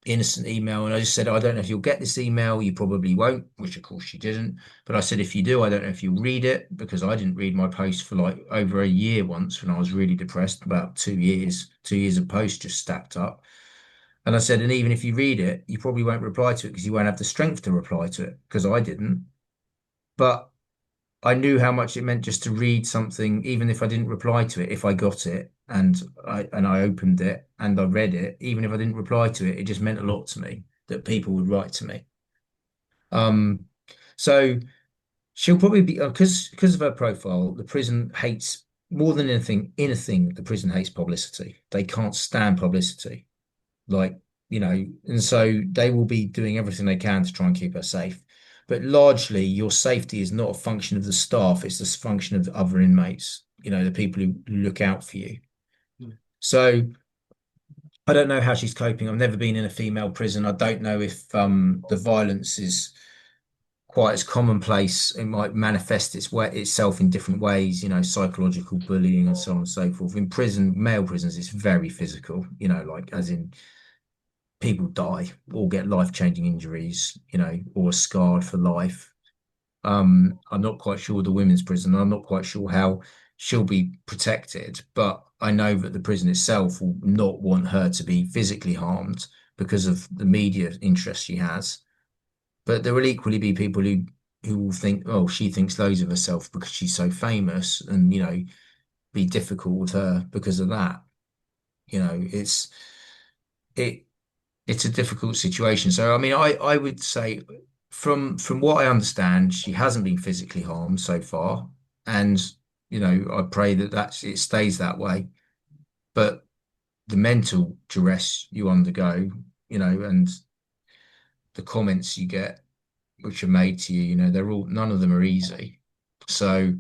innocent email. And I just said, I don't know if you'll get this email. You probably won't, which of course she didn't. But I said, if you do, I don't know if you'll read it, because I didn't read my post for like over a year once when I was really depressed, about 2 years, 2 years of post just stacked up. And I said, and even if you read it, you probably won't reply to it because you won't have the strength to reply to it, because I didn't. But I knew how much it meant just to read something, even if I didn't reply to it. If I got it and I opened it and I read it, even if I didn't reply to it, it just meant a lot to me that people would write to me. Um, so she'll probably be because of her profile, the prison hates more than anything, the prison hates publicity. They can't stand publicity. Like, and so they will be doing everything they can to try and keep her safe. But largely, your safety is not a function of the staff, it's the function of the other inmates, the people who look out for you. Mm. So I don't know how she's coping. I've never been in a female prison. I don't know if the violence is quite as commonplace. It might manifest itself in different ways, psychological bullying and so on and so forth. In prison, male prisons, it's very physical, like as in people die or get life-changing injuries, or are scarred for life. I'm not quite sure with the women's prison. I'm not quite sure how she'll be protected, but I know that the prison itself will not want her to be physically harmed because of the media interest she has. But there will equally be people who will think, oh, she thinks loads of herself because she's so famous, and be difficult with her because of that. It it's a difficult situation. So I mean, I would say from what I understand, she hasn't been physically harmed so far, and I pray that it stays that way. But the mental duress you undergo, and the comments you get, which are made to you, they're all none of them are easy. So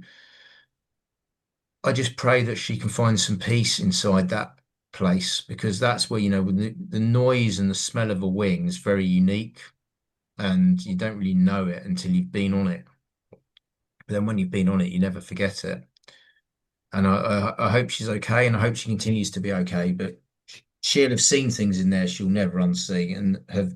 I just pray that she can find some peace inside that place, because that's where, when the noise and the smell of a wing is very unique, and you don't really know it until you've been on it. But then when you've been on it, you never forget it. And I hope she's okay, and I hope she continues to be okay. But she'll have seen things in there she'll never unsee, and have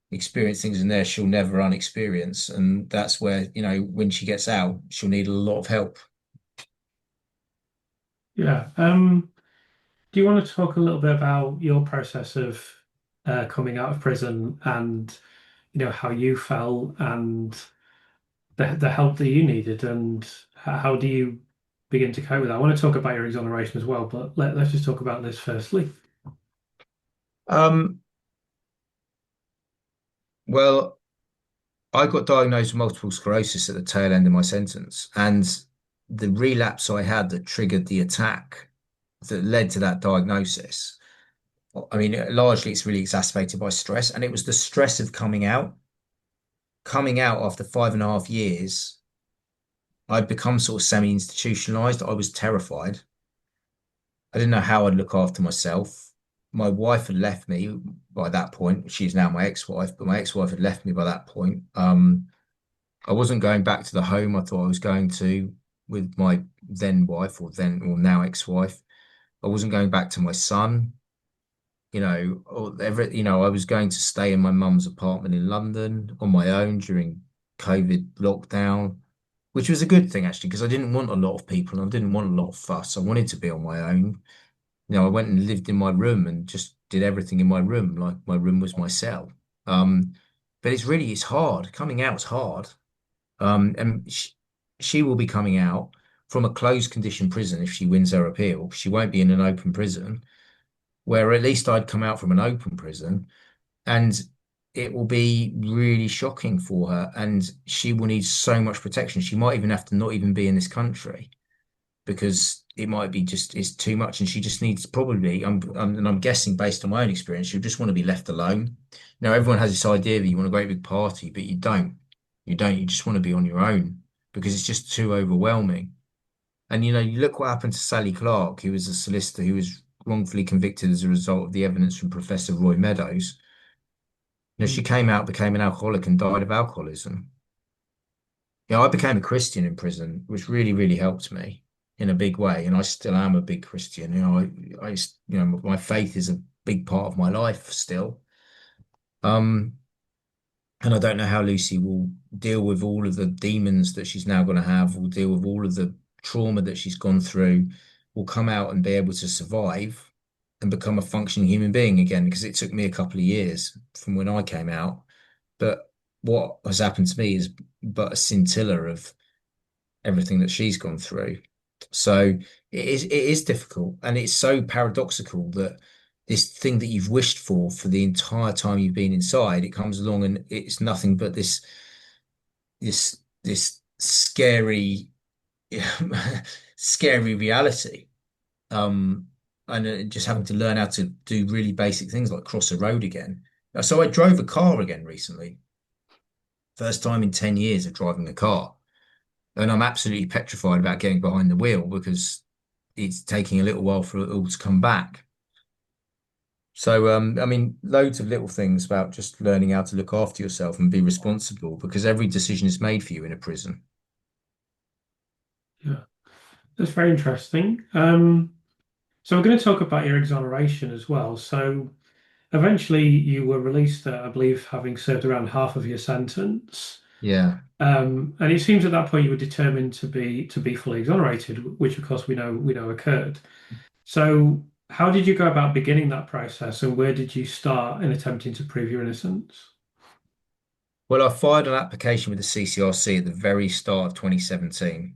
experienced things in there she'll never unexperience. And that's where, when she gets out, she'll need a lot of help. Yeah. Do you want to talk a little bit about your process of coming out of prison and how you felt and the help that you needed and how do you begin to cope with that? I want to talk about your exoneration as well, but let's just talk about this firstly. Um, well, I got diagnosed with multiple sclerosis at the tail end of my sentence, and the relapse I had that triggered the attack that led to that diagnosis. I mean, largely it's really exacerbated by stress, and it was the stress of coming out. Coming out after 5.5 years, I'd become sort of semi-institutionalized. I was terrified. I didn't know how I'd look after myself. My wife had left me by that point. She's now my ex-wife, but my ex-wife had left me by that point. I wasn't going back to the home I thought I was going to with my then wife, or now ex-wife. I wasn't going back to my son, I was going to stay in my mum's apartment in London on my own during COVID lockdown, which was a good thing actually, because I didn't want a lot of people and I didn't want a lot of fuss. I wanted to be on my own. I went and lived in my room and just did everything in my room, like my room was my cell. But it's hard. Coming out's hard. And she will be coming out from a closed condition prison if she wins her appeal. She won't be in an open prison, where at least I'd come out from an open prison, and it will be really shocking for her. And she will need so much protection. She might even have to not even be in this country because it might be just it's too much, and she just needs probably. And I'm guessing based on my own experience, she'll just want to be left alone. Now, everyone has this idea that you want a great big party, but you don't. You don't. You just want to be on your own because it's just too overwhelming. And you look what happened to Sally Clark, who was a solicitor who was wrongfully convicted as a result of the evidence from Professor Roy Meadows. She Mm. came out, became an alcoholic, and died of alcoholism. I became a Christian in prison, which really, really helped me in a big way. And I still am a big Christian. My faith is a big part of my life still. Um, and I don't know how Lucy will deal with all of the demons that she's now going to have, will deal with all of the trauma that she's gone through, will come out and be able to survive and become a functioning human being again, because it took me a couple of years from when I came out. But what has happened to me is but a scintilla of everything that she's gone through. So it is difficult, and it's so paradoxical that this thing that you've wished for the entire time you've been inside, it comes along and it's nothing but this scary scary reality. Um and just having to learn how to do really basic things like cross a road again. So I drove a car again recently. First time in 10 years of driving a car. And I'm absolutely petrified about getting behind the wheel because it's taking a little while for it all to come back. So, I mean, loads of little things about just learning how to look after yourself and be responsible because every decision is made for you in a prison. Yeah, that's very interesting. So we're going to talk about your exoneration as well. So eventually you were released, I believe, having served around half of your sentence. Yeah. And it seems at that point you were determined to be fully exonerated, which of course we know occurred. So how did you go about beginning that process, and where did you start in attempting to prove your innocence? Well, I filed an application with the CCRC at the very start of 2017.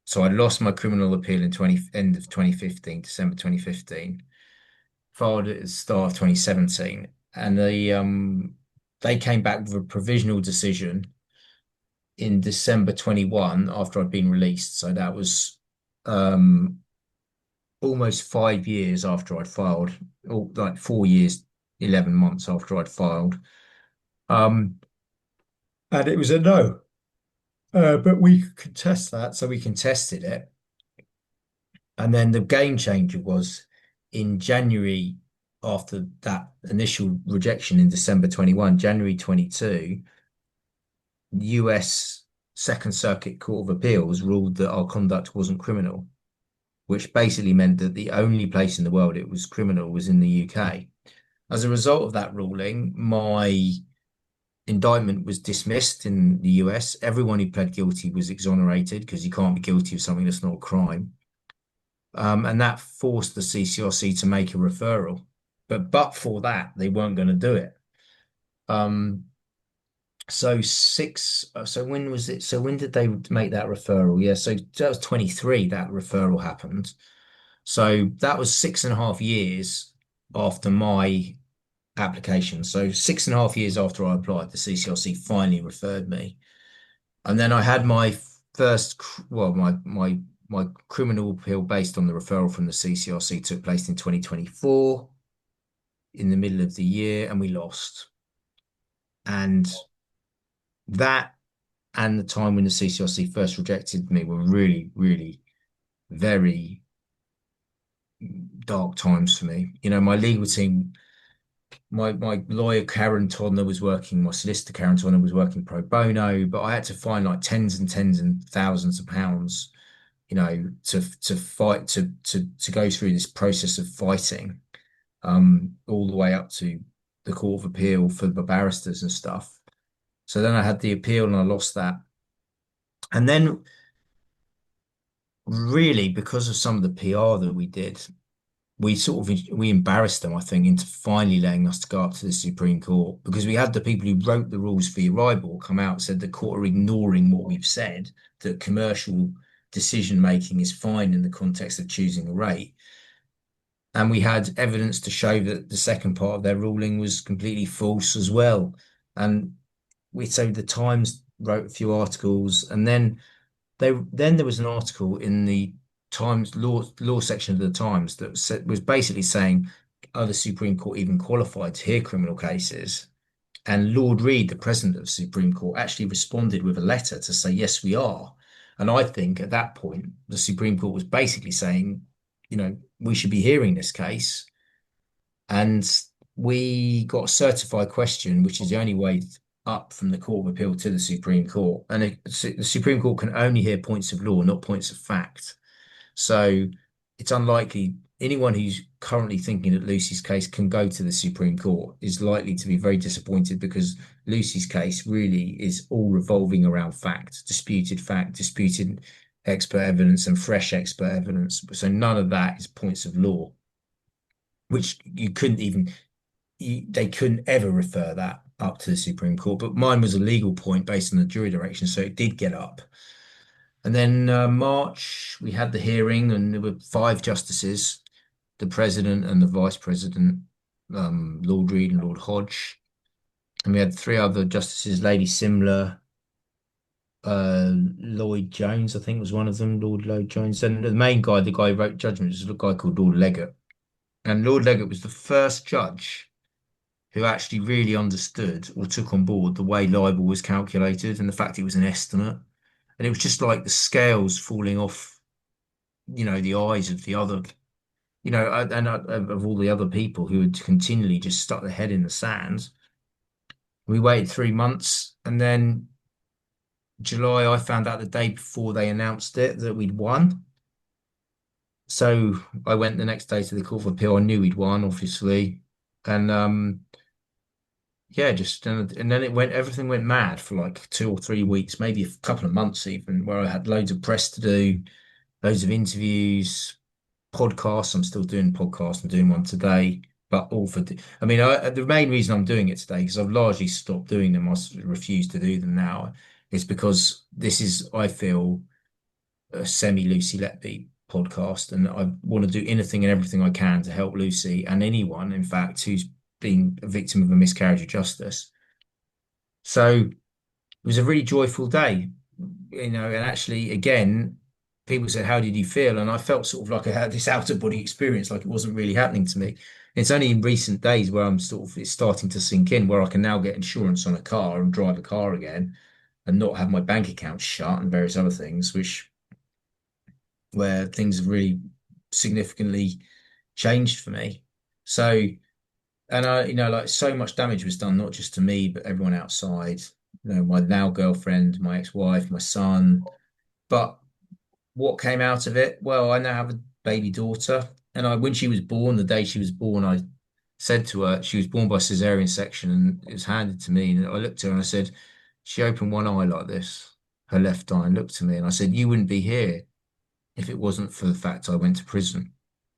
So I lost my criminal appeal in end of 2015, December 2015. Filed it at the start of 2017, and they came back with a provisional decision in December 21 after I'd been released. So that was um, almost 5 years after I'd filed, or like 4 years, 11 months after I'd filed. Um, and it was a no. But we could contest that, so we contested it. And then the game changer was in January, after that initial rejection in December 21, January 22, US Second Circuit Court of Appeals ruled that our conduct wasn't criminal, which basically meant that the only place in the world it was criminal was in the UK. As a result of that ruling, my indictment was dismissed in the US. Everyone who pled guilty was exonerated because you can't be guilty of something that's not a crime. And that forced the CCRC to make a referral. But for that, they weren't going to do it. Um, so when was it? So when did they make that referral? Yeah, so that was 23, that referral happened. So that was 6.5 years after my application. So 6.5 years after I applied, the CCRC finally referred me. And then I had my first, well, my criminal appeal based on the referral from the CCRC took place in 2024 in the middle of the year, and we lost. And that and the time when the CCRC first rejected me were really, really very dark times for me. My legal team, my lawyer Karen Tonner was working, my solicitor Karen Tonner was working pro bono, but I had to find like tens and tens and thousands of pounds, to fight to go through this process of fighting, all the way up to the Court of Appeal for the barristers and stuff. So then I had the appeal and I lost that. And then really because of some of the PR that we did, we embarrassed them, I think, into finally letting us to go up to the Supreme Court because we had the people who wrote the rules for Euribor come out and said the court are ignoring what we've said, that commercial decision making is fine in the context of choosing a rate. And we had evidence to show that the second part of their ruling was completely false as well. And so the Times wrote a few articles, and then there was an article in the Times law section of the Times that was basically saying, "Are the Supreme Court even qualified to hear criminal cases?" And Lord Reed, the president of the Supreme Court, actually responded with a letter to say, "Yes, we are." And I think at that point, the Supreme Court was basically saying, we should be hearing this case. And we got a certified question, which is the only way up from the Court of Appeal to the Supreme Court. And the Supreme Court can only hear points of law, not points of fact. So it's unlikely anyone who's currently thinking that Lucy's case can go to the Supreme Court is likely to be very disappointed because Lucy's case really is all revolving around fact, disputed expert evidence, and fresh expert evidence. So none of that is points of law, which they couldn't ever refer that up to the Supreme Court. But mine was a legal point based on the jury direction, so it did get up. And then March, we had the hearing, and there were five justices, the president and the vice president, Lord Reed and Lord Hodge. And we had three other justices, Lady Simler, Lloyd Jones, I think was one of them, Lord Lloyd Jones. And the main guy, the guy who wrote judgments, was a guy called Lord Leggett. And Lord Leggett was the first judge who actually really understood or took on board the way libel was calculated and the fact it was an estimate. And it was just like the scales falling off, the eyes of the other, and of all the other people who had continually just stuck their head in the sand. We waited 3 months, and then July, I found out the day before they announced it that we'd won. So I went the next day to the Court of Appeal. I knew we'd won, obviously. And yeah, and then everything went mad for like 2 or 3 weeks, maybe a couple of months even, where I had loads of press to do, loads of interviews, podcasts. I'm still doing podcasts. I'm doing one today, but all for, I mean, the main reason I'm doing it today, because I've largely stopped doing them, refuse to do them now, is because this is, I feel, a semi Lucy Letby podcast, and I want to do anything and everything I can to help Lucy and anyone, in fact, who's been a victim of a miscarriage of justice. So it was a really joyful day, and actually, again, people said, "How did you feel?" And I felt sort of like I had this out of body experience, like it wasn't really happening to me. It's only in recent days where it's starting to sink in, where I can now get insurance on a car and drive a car again and not have my bank account shut and various other things, where things have really significantly changed for me. So, and like so much damage was done, not just to me, but everyone outside, my now girlfriend, my ex-wife, my son. But what came out of it? Well, I now have a baby daughter. And when she was born, the day she was born, I said to her, she was born by cesarean section, and it was handed to me. And I looked at her and I said, she opened one eye like this, her left eye, and looked at me. And I said, "You wouldn't be here if it wasn't for the fact I went to prison."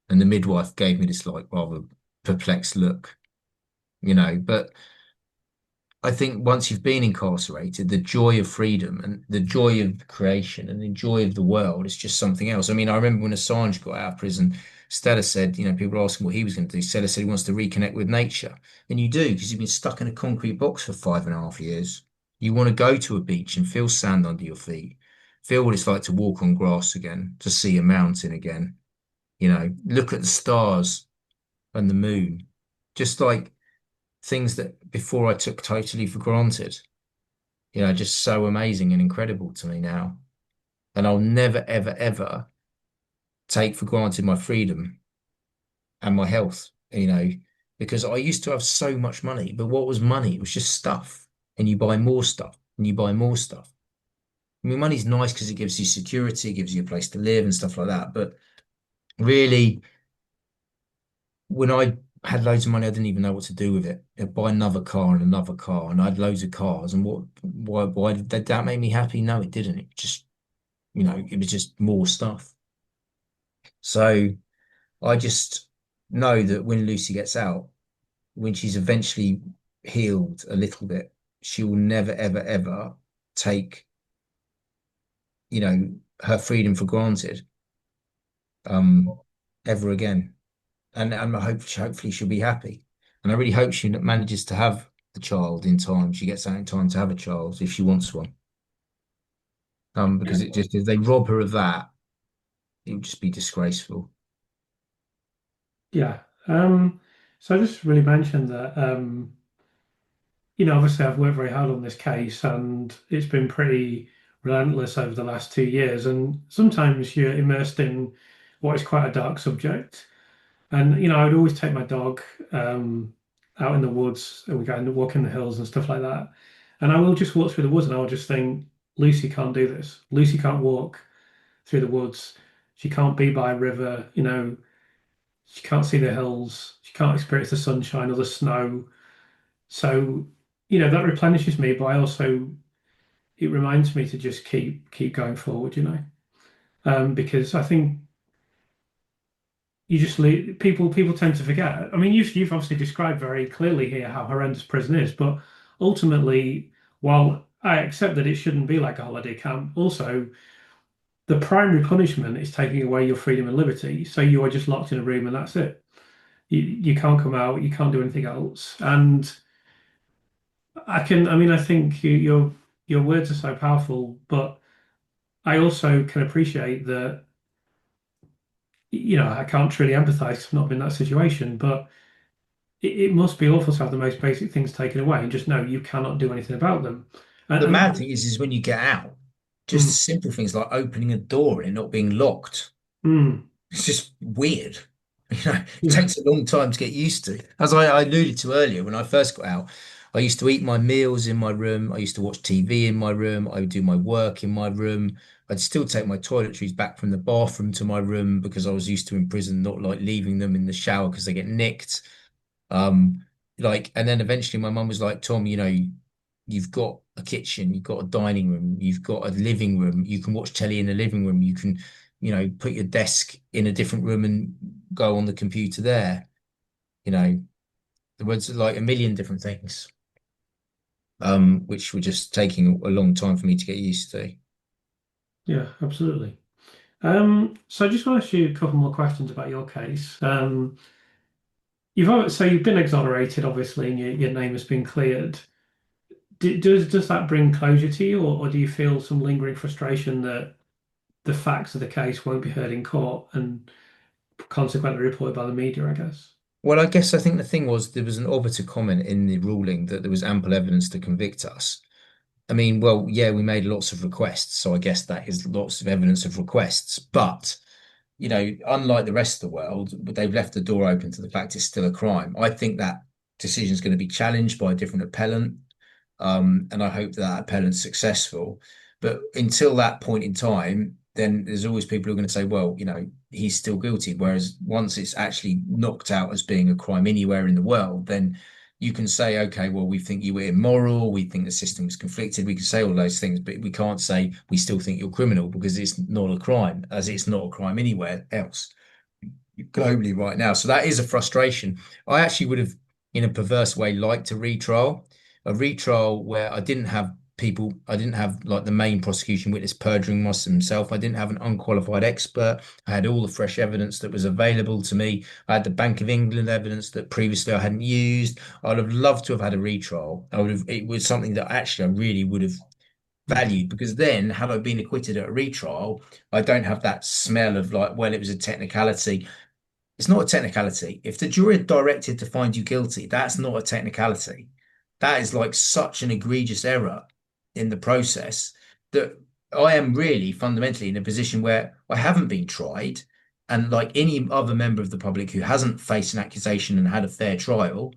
And the midwife gave me this like rather perplexed look, but I think once you've been incarcerated, the joy of freedom and the joy of creation and the joy of the world is just something else. I mean, I remember when Assange got out of prison, Stella said, people were asking what he was going to do. Stella said he wants to reconnect with nature. And you do, because you've been stuck in a concrete box for 5.5 years. You want to go to a beach and feel sand under your feet, feel what it's like to walk on grass again, to see a mountain again, look at the stars and the moon, just like things that before I took totally for granted, just so amazing and incredible to me now. And I'll never, ever, ever take for granted my freedom and my health, because I used to have so much money, but what was money? It was just stuff. And you buy more stuff and you buy more stuff. I mean, money's nice because it gives you security, it gives you a place to live and stuff like that. But really, when I had loads of money, I didn't even know what to do with it. I'd buy another car and another car, and I had loads of cars. And why did that make me happy? No, it didn't. It just, it was just more stuff. So I just know that when Lucy gets out, when she's eventually healed a little bit, she will never, ever, ever take, you know, her freedom for granted, um, ever again. And I hope hopefully she'll be happy. And I really hope she manages to have the child in time. She gets out in time to have a child if she wants one. Because it just if they rob her of that, it would just be disgraceful. Yeah. So I just really mentioned that, obviously I've worked very hard on this case and it's been pretty relentless over the last 2 years. And sometimes you're immersed in what is quite a dark subject. And, I would always take my dog out in the woods and we go and walk in the hills and stuff like that. And I will just walk through the woods and I will just think, Lucy can't do this. Lucy can't walk through the woods. She can't be by a river, she can't see the hills. She can't experience the sunshine or the snow. So, that replenishes me, but I also it reminds me to just keep going forward, because I think you just people tend to forget. I mean, you've obviously described very clearly here how horrendous prison is, but ultimately, while I accept that it shouldn't be like a holiday camp, also the primary punishment is taking away your freedom and liberty. So you are just locked in a room and that's it. You can't come out, you can't do anything else. And I mean, I think your words are so powerful, but I also can appreciate that, I can't truly empathize 'cause I've not been in that situation, but it must be awful to have the most basic things taken away and just know you cannot do anything about them. The And mad thing is when you get out, just mm, simple things like opening a door and it not being locked. mm, It's just weird. It yeah, takes a long time to get used to. As I alluded to earlier, when I first got out, I used to eat my meals in my room. I used to watch TV in my room. I would do my work in my room. I'd still take my toiletries back from the bathroom to my room because I was used to in prison not like leaving them in the shower because they get nicked. Um, and then eventually my mum was like, Tom, you've got a kitchen, you've got a dining room, you've got a living room, you can watch telly in the living room, you can, put your desk in a different room and go on the computer there. You know, there was like a million different things, which were just taking a long time for me to get used to. yeah, absolutely. So I just want to ask you a couple more questions about your case. So you've been exonerated, obviously, and your name has been cleared. Does that bring closure to you, or do you feel some lingering frustration that the facts of the case won't be heard in court and consequently reported by the media, I guess? Well, I guess I think the thing was there was an obiter comment in the ruling that there was ample evidence to convict us. I mean, well, yeah, we made lots of requests, so I guess that is lots of evidence of requests. But, unlike the rest of the world, they've left the door open to the fact it's still a crime. I think that decision is going to be challenged by a different appellant, and I hope that appellant's successful. But until that point in time, then there's always people who are going to say, well, he's still guilty. Whereas once it's actually knocked out as being a crime anywhere in the world, then you can say, okay, well, we think you were immoral, we think the system was conflicted, we can say all those things, but we can't say we still think you're criminal because it's not a crime, as it's not a crime anywhere else globally right now. So that is a frustration. I actually would have, in a perverse way, liked a retrial where I didn't have like the main prosecution witness perjuring himself. I didn't have an unqualified expert. I had all the fresh evidence that was available to me. I had the Bank of England evidence that previously I hadn't used. I'd have loved to have had a retrial. It was something that actually I really would have valued because then had I been acquitted at a retrial, I don't have that smell of like, well, it was a technicality. It's not a technicality. If the jury are directed to find you guilty, that's not a technicality. That is like such an egregious error in the process that I am really fundamentally in a position where I haven't been tried. And like any other member of the public who hasn't faced an accusation and had a fair trial,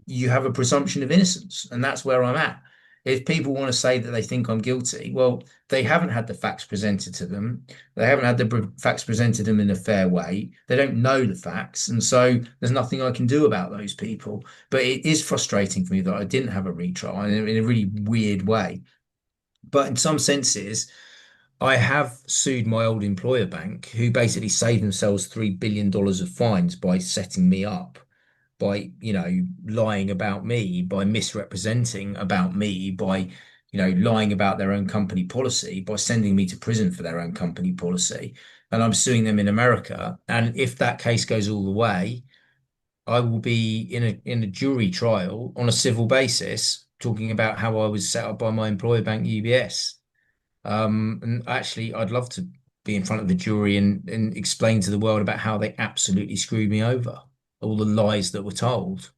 you have a presumption of innocence. And that's where I'm at. If people want to say that they think I'm guilty, well, they haven't had the facts presented to them. They haven't had the facts presented to them in a fair way. They don't know the facts. And so there's nothing I can do about those people. But it is frustrating for me that I didn't have a retrial in a really weird way. But in some senses, I have sued my old employer bank, who basically saved themselves $3 billion of fines by setting me up, by, lying about me, by misrepresenting about me, by, lying about their own company policy, by sending me to prison for their own company policy. And I'm suing them in America. And if that case goes all the way, I will be in a jury trial on a civil basis, talking about how I was set up by my employer bank UBS. And actually, I'd love to be in front of the jury and explain to the world about how they absolutely screwed me over, all the lies that were told,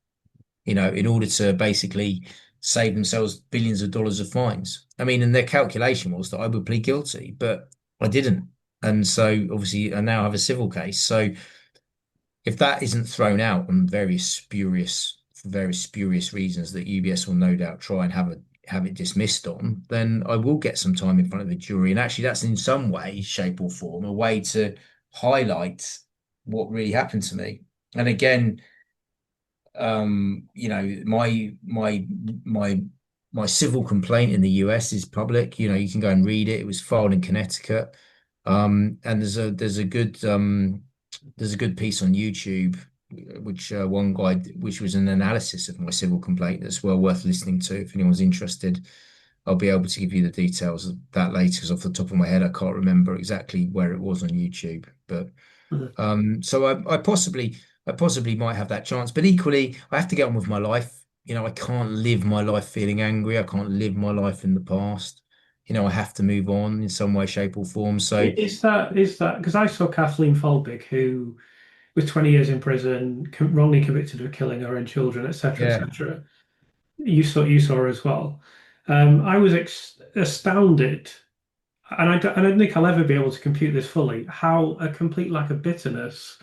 in order to basically save themselves billions of dollars of fines. I mean, and their calculation was that I would plead guilty, but I didn't. And so obviously I now have a civil case. So if that isn't thrown out on various spurious reasons that UBS will no doubt try and have it dismissed on, then I will get some time in front of a jury. And actually, that's in some way, shape, or form a way to highlight what really happened to me. And again, my civil complaint in the US is public. You can go and read it. It was filed in Connecticut. And there's a good piece on YouTube, which one guy, which was an analysis of my civil complaint that's well worth listening to. If anyone's interested, I'll be able to give you the details of that later, because off the top of my head, I can't remember exactly where it was on YouTube. But Mhm. so I possibly might have that chance, but equally, I have to get on with my life. I can't live my life feeling angry. I can't live my life in the past. I have to move on in some way, shape, or form. So Is that because I saw Kathleen Folbig, who was 20 years in prison, wrongly convicted of killing her own children, etc., yeah, etc. You saw her as well. I was astounded, and I don't think I'll ever be able to compute this fully. How a complete lack of bitterness,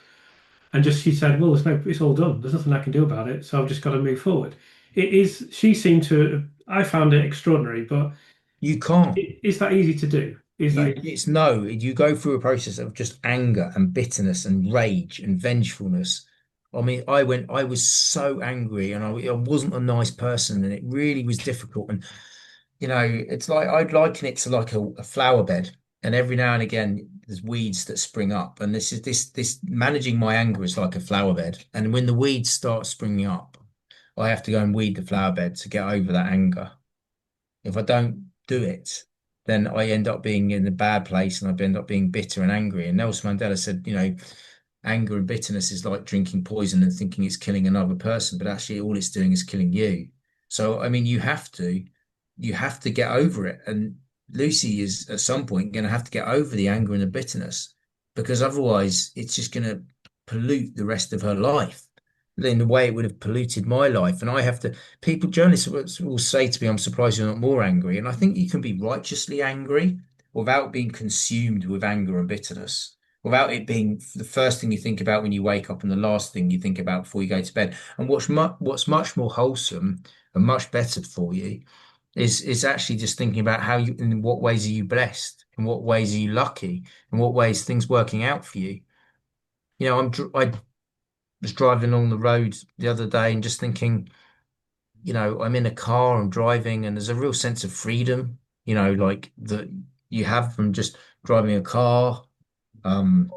and just she said, "Well, it's all done. There's nothing I can do about it, so I've just got to move forward." It is. She seemed to. I found it extraordinary, but you can't. is that easy to do? Is that It's no, you go through a process of just anger and bitterness and rage and vengefulness. I mean, I was so angry, and I wasn't a nice person, and it really was difficult. And it's like I'd liken it to like a flower bed, and every now and again there's weeds that spring up, and this managing my anger is like a flower bed, and when the weeds start springing up, I have to go and weed the flower bed to get over that anger. If I don't do it, then I end up being in a bad place, and I end up being bitter and angry. And Nelson Mandela said, anger and bitterness is like drinking poison and thinking it's killing another person, but actually all it's doing is killing you. So, I mean, you have to get over it. And Lucy is at some point going to have to get over the anger and the bitterness, because otherwise it's just going to pollute the rest of her life in the way it would have polluted my life. And I have to, journalists will say to me, I'm surprised you're not more angry. And I think you can be righteously angry without being consumed with anger and bitterness, without it being the first thing you think about when you wake up and the last thing you think about before you go to bed. And what's much more wholesome and much better for you is actually just thinking about in what ways are you blessed, in what ways are you lucky, in what ways things working out for you. I was driving along the road the other day and just thinking, I'm in a car, I'm driving, and there's a real sense of freedom, like that you have from just driving a car. Um,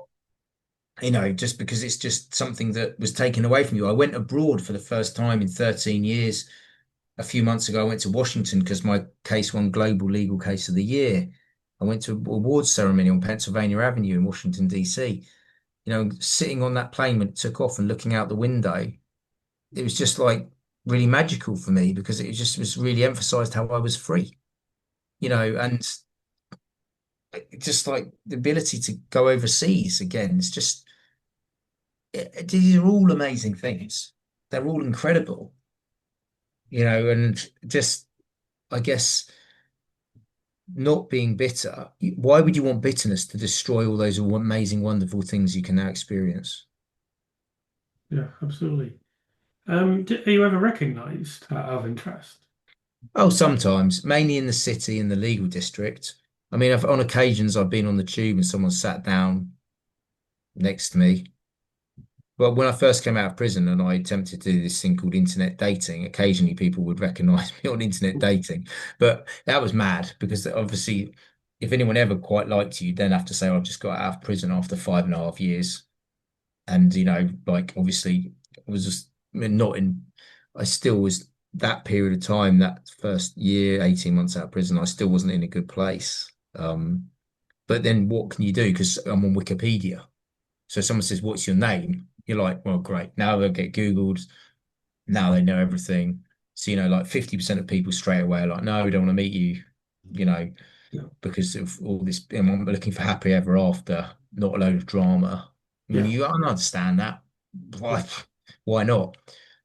just because it's just something that was taken away from you. I went abroad for the first time in 13 years. A few months ago, I went to Washington because my case won Global Legal Case of the Year. I went to an awards ceremony on Pennsylvania Avenue in Washington, D.C. Sitting on that plane when it took off and looking out the window, it was just like really magical for me, because it just was really emphasized how I was free, and just like the ability to go overseas again. It's just, these are all amazing things. They're all incredible, and just, I guess, not being bitter. Why would you want bitterness to destroy all those amazing, wonderful things you can now experience? yeah, absolutely. Are you ever recognised out of interest? Oh, sometimes, mainly in the city, in the legal district. I mean, on occasions, I've been on the tube and someone sat down next to me. Well, when I first came out of prison and I attempted to do this thing called internet dating, occasionally people would recognize me on internet dating, but that was mad, because obviously if anyone ever quite liked you, you'd then have to say, "Oh, I've just got out of prison after 5.5 years." And, like obviously I was just not in, I still was that period of time, that first year, 18 months out of prison, I still wasn't in a good place. But then what can you do? Because I'm on Wikipedia. So someone says, "What's your name?" You're like, "Well, great. Now they'll get Googled. Now they know everything." So, like 50% of people straight away are like, "No, we don't want to meet you, you know, Yeah, because of all this. I'm looking for happy ever after, not a load of drama." Well, yeah, you I understand that. yeah, Why, why not?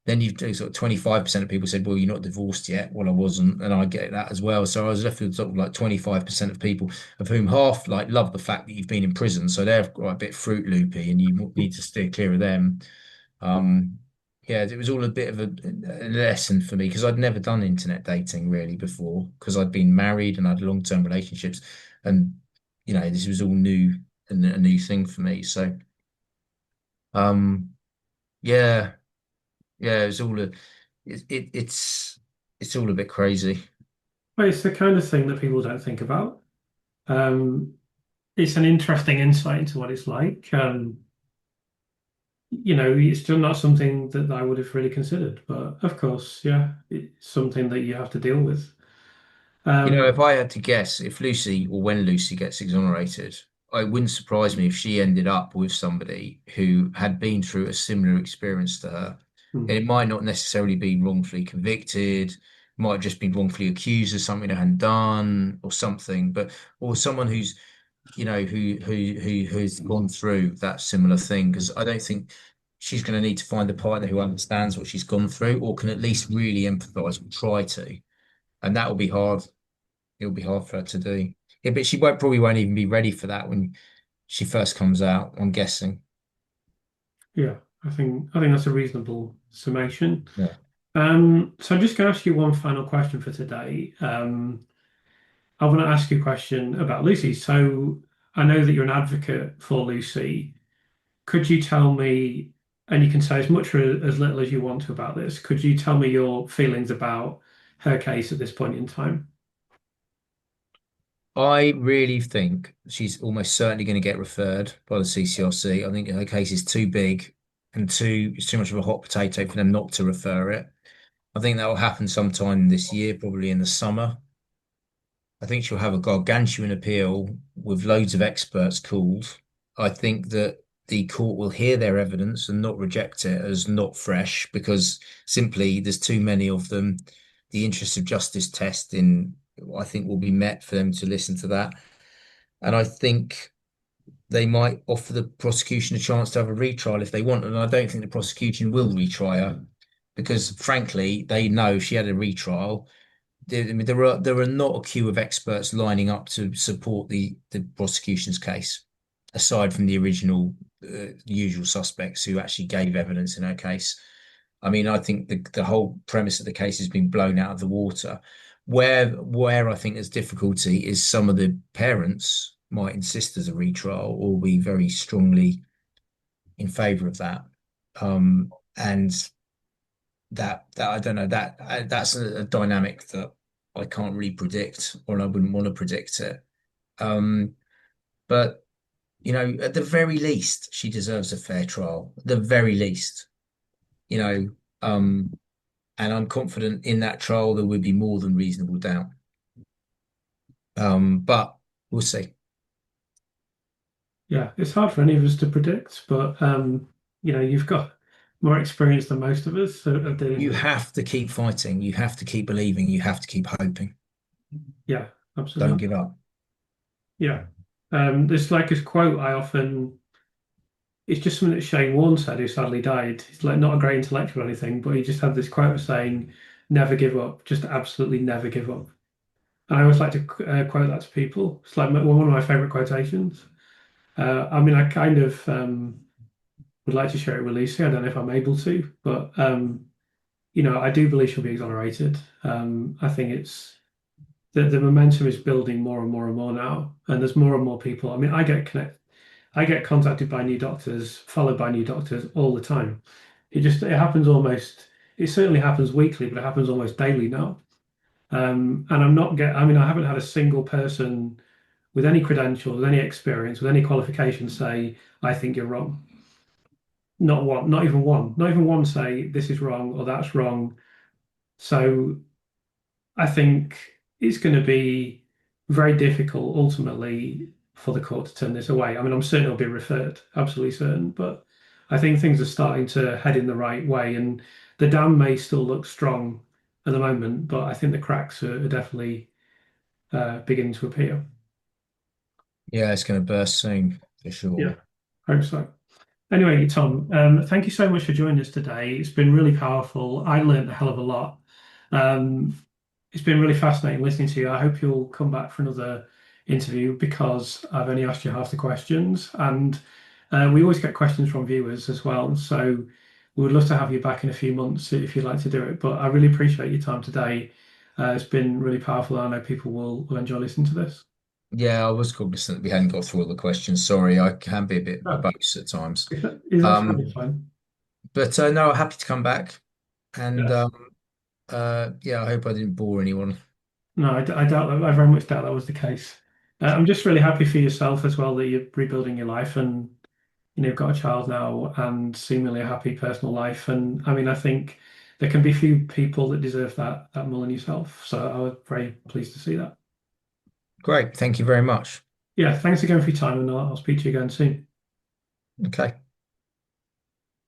Then you've sort of 25% of people said, "Well, you're not divorced yet." Well, I wasn't, and I get that as well. So I was left with sort of like 25% of people, of whom half like love the fact that you've been in prison, so they're quite a bit Fruit Loopy, and you need to steer clear of them. Um, yeah, it was all a bit of a lesson for me because I'd never done internet dating really before because I'd been married and had long-term relationships, and this was all new and a new thing for me. So, um, yeah, yeah, it was all it's all a bit crazy. but it's the kind of thing that people don't think about. Um, it's an interesting insight into what it's like. It's still not something that I would have really considered, but of course, yeah, it's something that you have to deal with. If Um, I had to guess, if Lucy or when Lucy gets exonerated, it wouldn't surprise me if she ended up with somebody who had been through a similar experience to her. hmm, And it might not necessarily be wrongfully convicted, might have just been wrongfully accused of something they hadn't done or something, or someone who's, who's gone through that similar thing. Because I don't think she's going to need to find a partner who understands what she's gone through or can at least really empathize or try to. And that will be hard. It'll be hard for her to do. Yeah, but she probably won't even be ready for that when she first comes out, I'm guessing. yeah, I think that's a reasonable summation. Yeah. So I'm just going to ask you one final question for today. I want to ask you a question about Lucy. So I know that you're an advocate for Lucy. Could you tell me, and you can say as much or as little as you want to about this, could you tell me your feelings about her case at this point in time? I really think she's almost certainly going to get referred by the CCRC. I think her case is too big and it's too much of a hot potato for them not to refer it. I think that will happen sometime this year, probably in the summer. I think she'll have a gargantuan appeal with loads of experts called. I think that the court will hear their evidence and not reject it as not fresh because simply there's too many of them. The interest of justice test I think, will be met for them to listen to that. And I think they might offer the prosecution a chance to have a retrial if they want. And I don't think the prosecution will retry her because, frankly, they know if she had a retrial, I mean, there are not a queue of experts lining up to support the prosecution's case, aside from the original usual suspects who actually gave evidence in her case. I mean, I think the whole premise of the case has been blown out of the water. Where I think there's difficulty is some of the parents might insist there's a retrial or be very strongly in favour of that. And that I don't know that's a dynamic that I can't really predict, or I wouldn't want to predict it. Um, but at the very least, she deserves a fair trial. At the very least, you know, um, and I'm confident in that trial there would be more than reasonable doubt. But we'll see. Yeah, it's hard for any of us to predict, but you've got more experience than most of us of dealing You with it. have to keep fighting. You have to keep believing. You have to keep hoping. Yeah, Don't absolutely. give up. Yeah. There's like this quote I often, it's just something that Shane Warne said, who sadly died. He's like not a great intellectual or anything, but he just had this quote of saying, never give up, just absolutely never give up. And I always like to quote that to people. It's like one of my favorite quotations. I mean, I kind of would like to share it with Lucy. I don't know if I'm able to, but I do believe she'll be exonerated. I think it's the momentum is building more and more and more now, and there's more and more people. I mean, I get contacted by new doctors, followed by new doctors all the time. It happens almost. It certainly happens weekly, but it happens almost daily now. And I mean, I haven't had a single person with any credentials, with any experience, with any qualifications say, I think you're wrong. Not one, not even one, not even one say this is wrong or that's wrong. So I think it's going to be very difficult ultimately for the court to turn this away. I mean, I'm certain it'll be referred, absolutely certain, but I think things are starting to head in the right way, and the dam may still look strong at the moment, but I think the cracks are definitely beginning to appear. Yeah, it's going to burst soon for Yeah, sure. hope so. Anyway, Tom, thank you so much for joining us today. It's been really powerful. I learned a hell of a lot. Um, it's been really fascinating listening to you. I hope you'll come back for another interview because I've only asked you half the questions, and we always get questions from viewers as well. So we would love to have you back in a few months if you'd like to do it. But I really appreciate your time today. It's been really powerful. I know people will enjoy listening to this. Yeah, I was cognizant that we hadn't got through all the questions. Sorry, I can be a bit Oh, verbose at times. is that fine? Um, Fine. but no, happy to come back. And Yes. yeah, I hope I didn't bore anyone. No, I doubt that. I very much doubt that was the case. I'm just really happy for yourself as well that you're rebuilding your life and you've got a child now and seemingly a happy personal life. And I mean, I think there can be few people that deserve that more than yourself. So I was very pleased to see that. Great. Thank you very much. Yeah, thanks again for your time, and I'll speak to you again soon. Okay.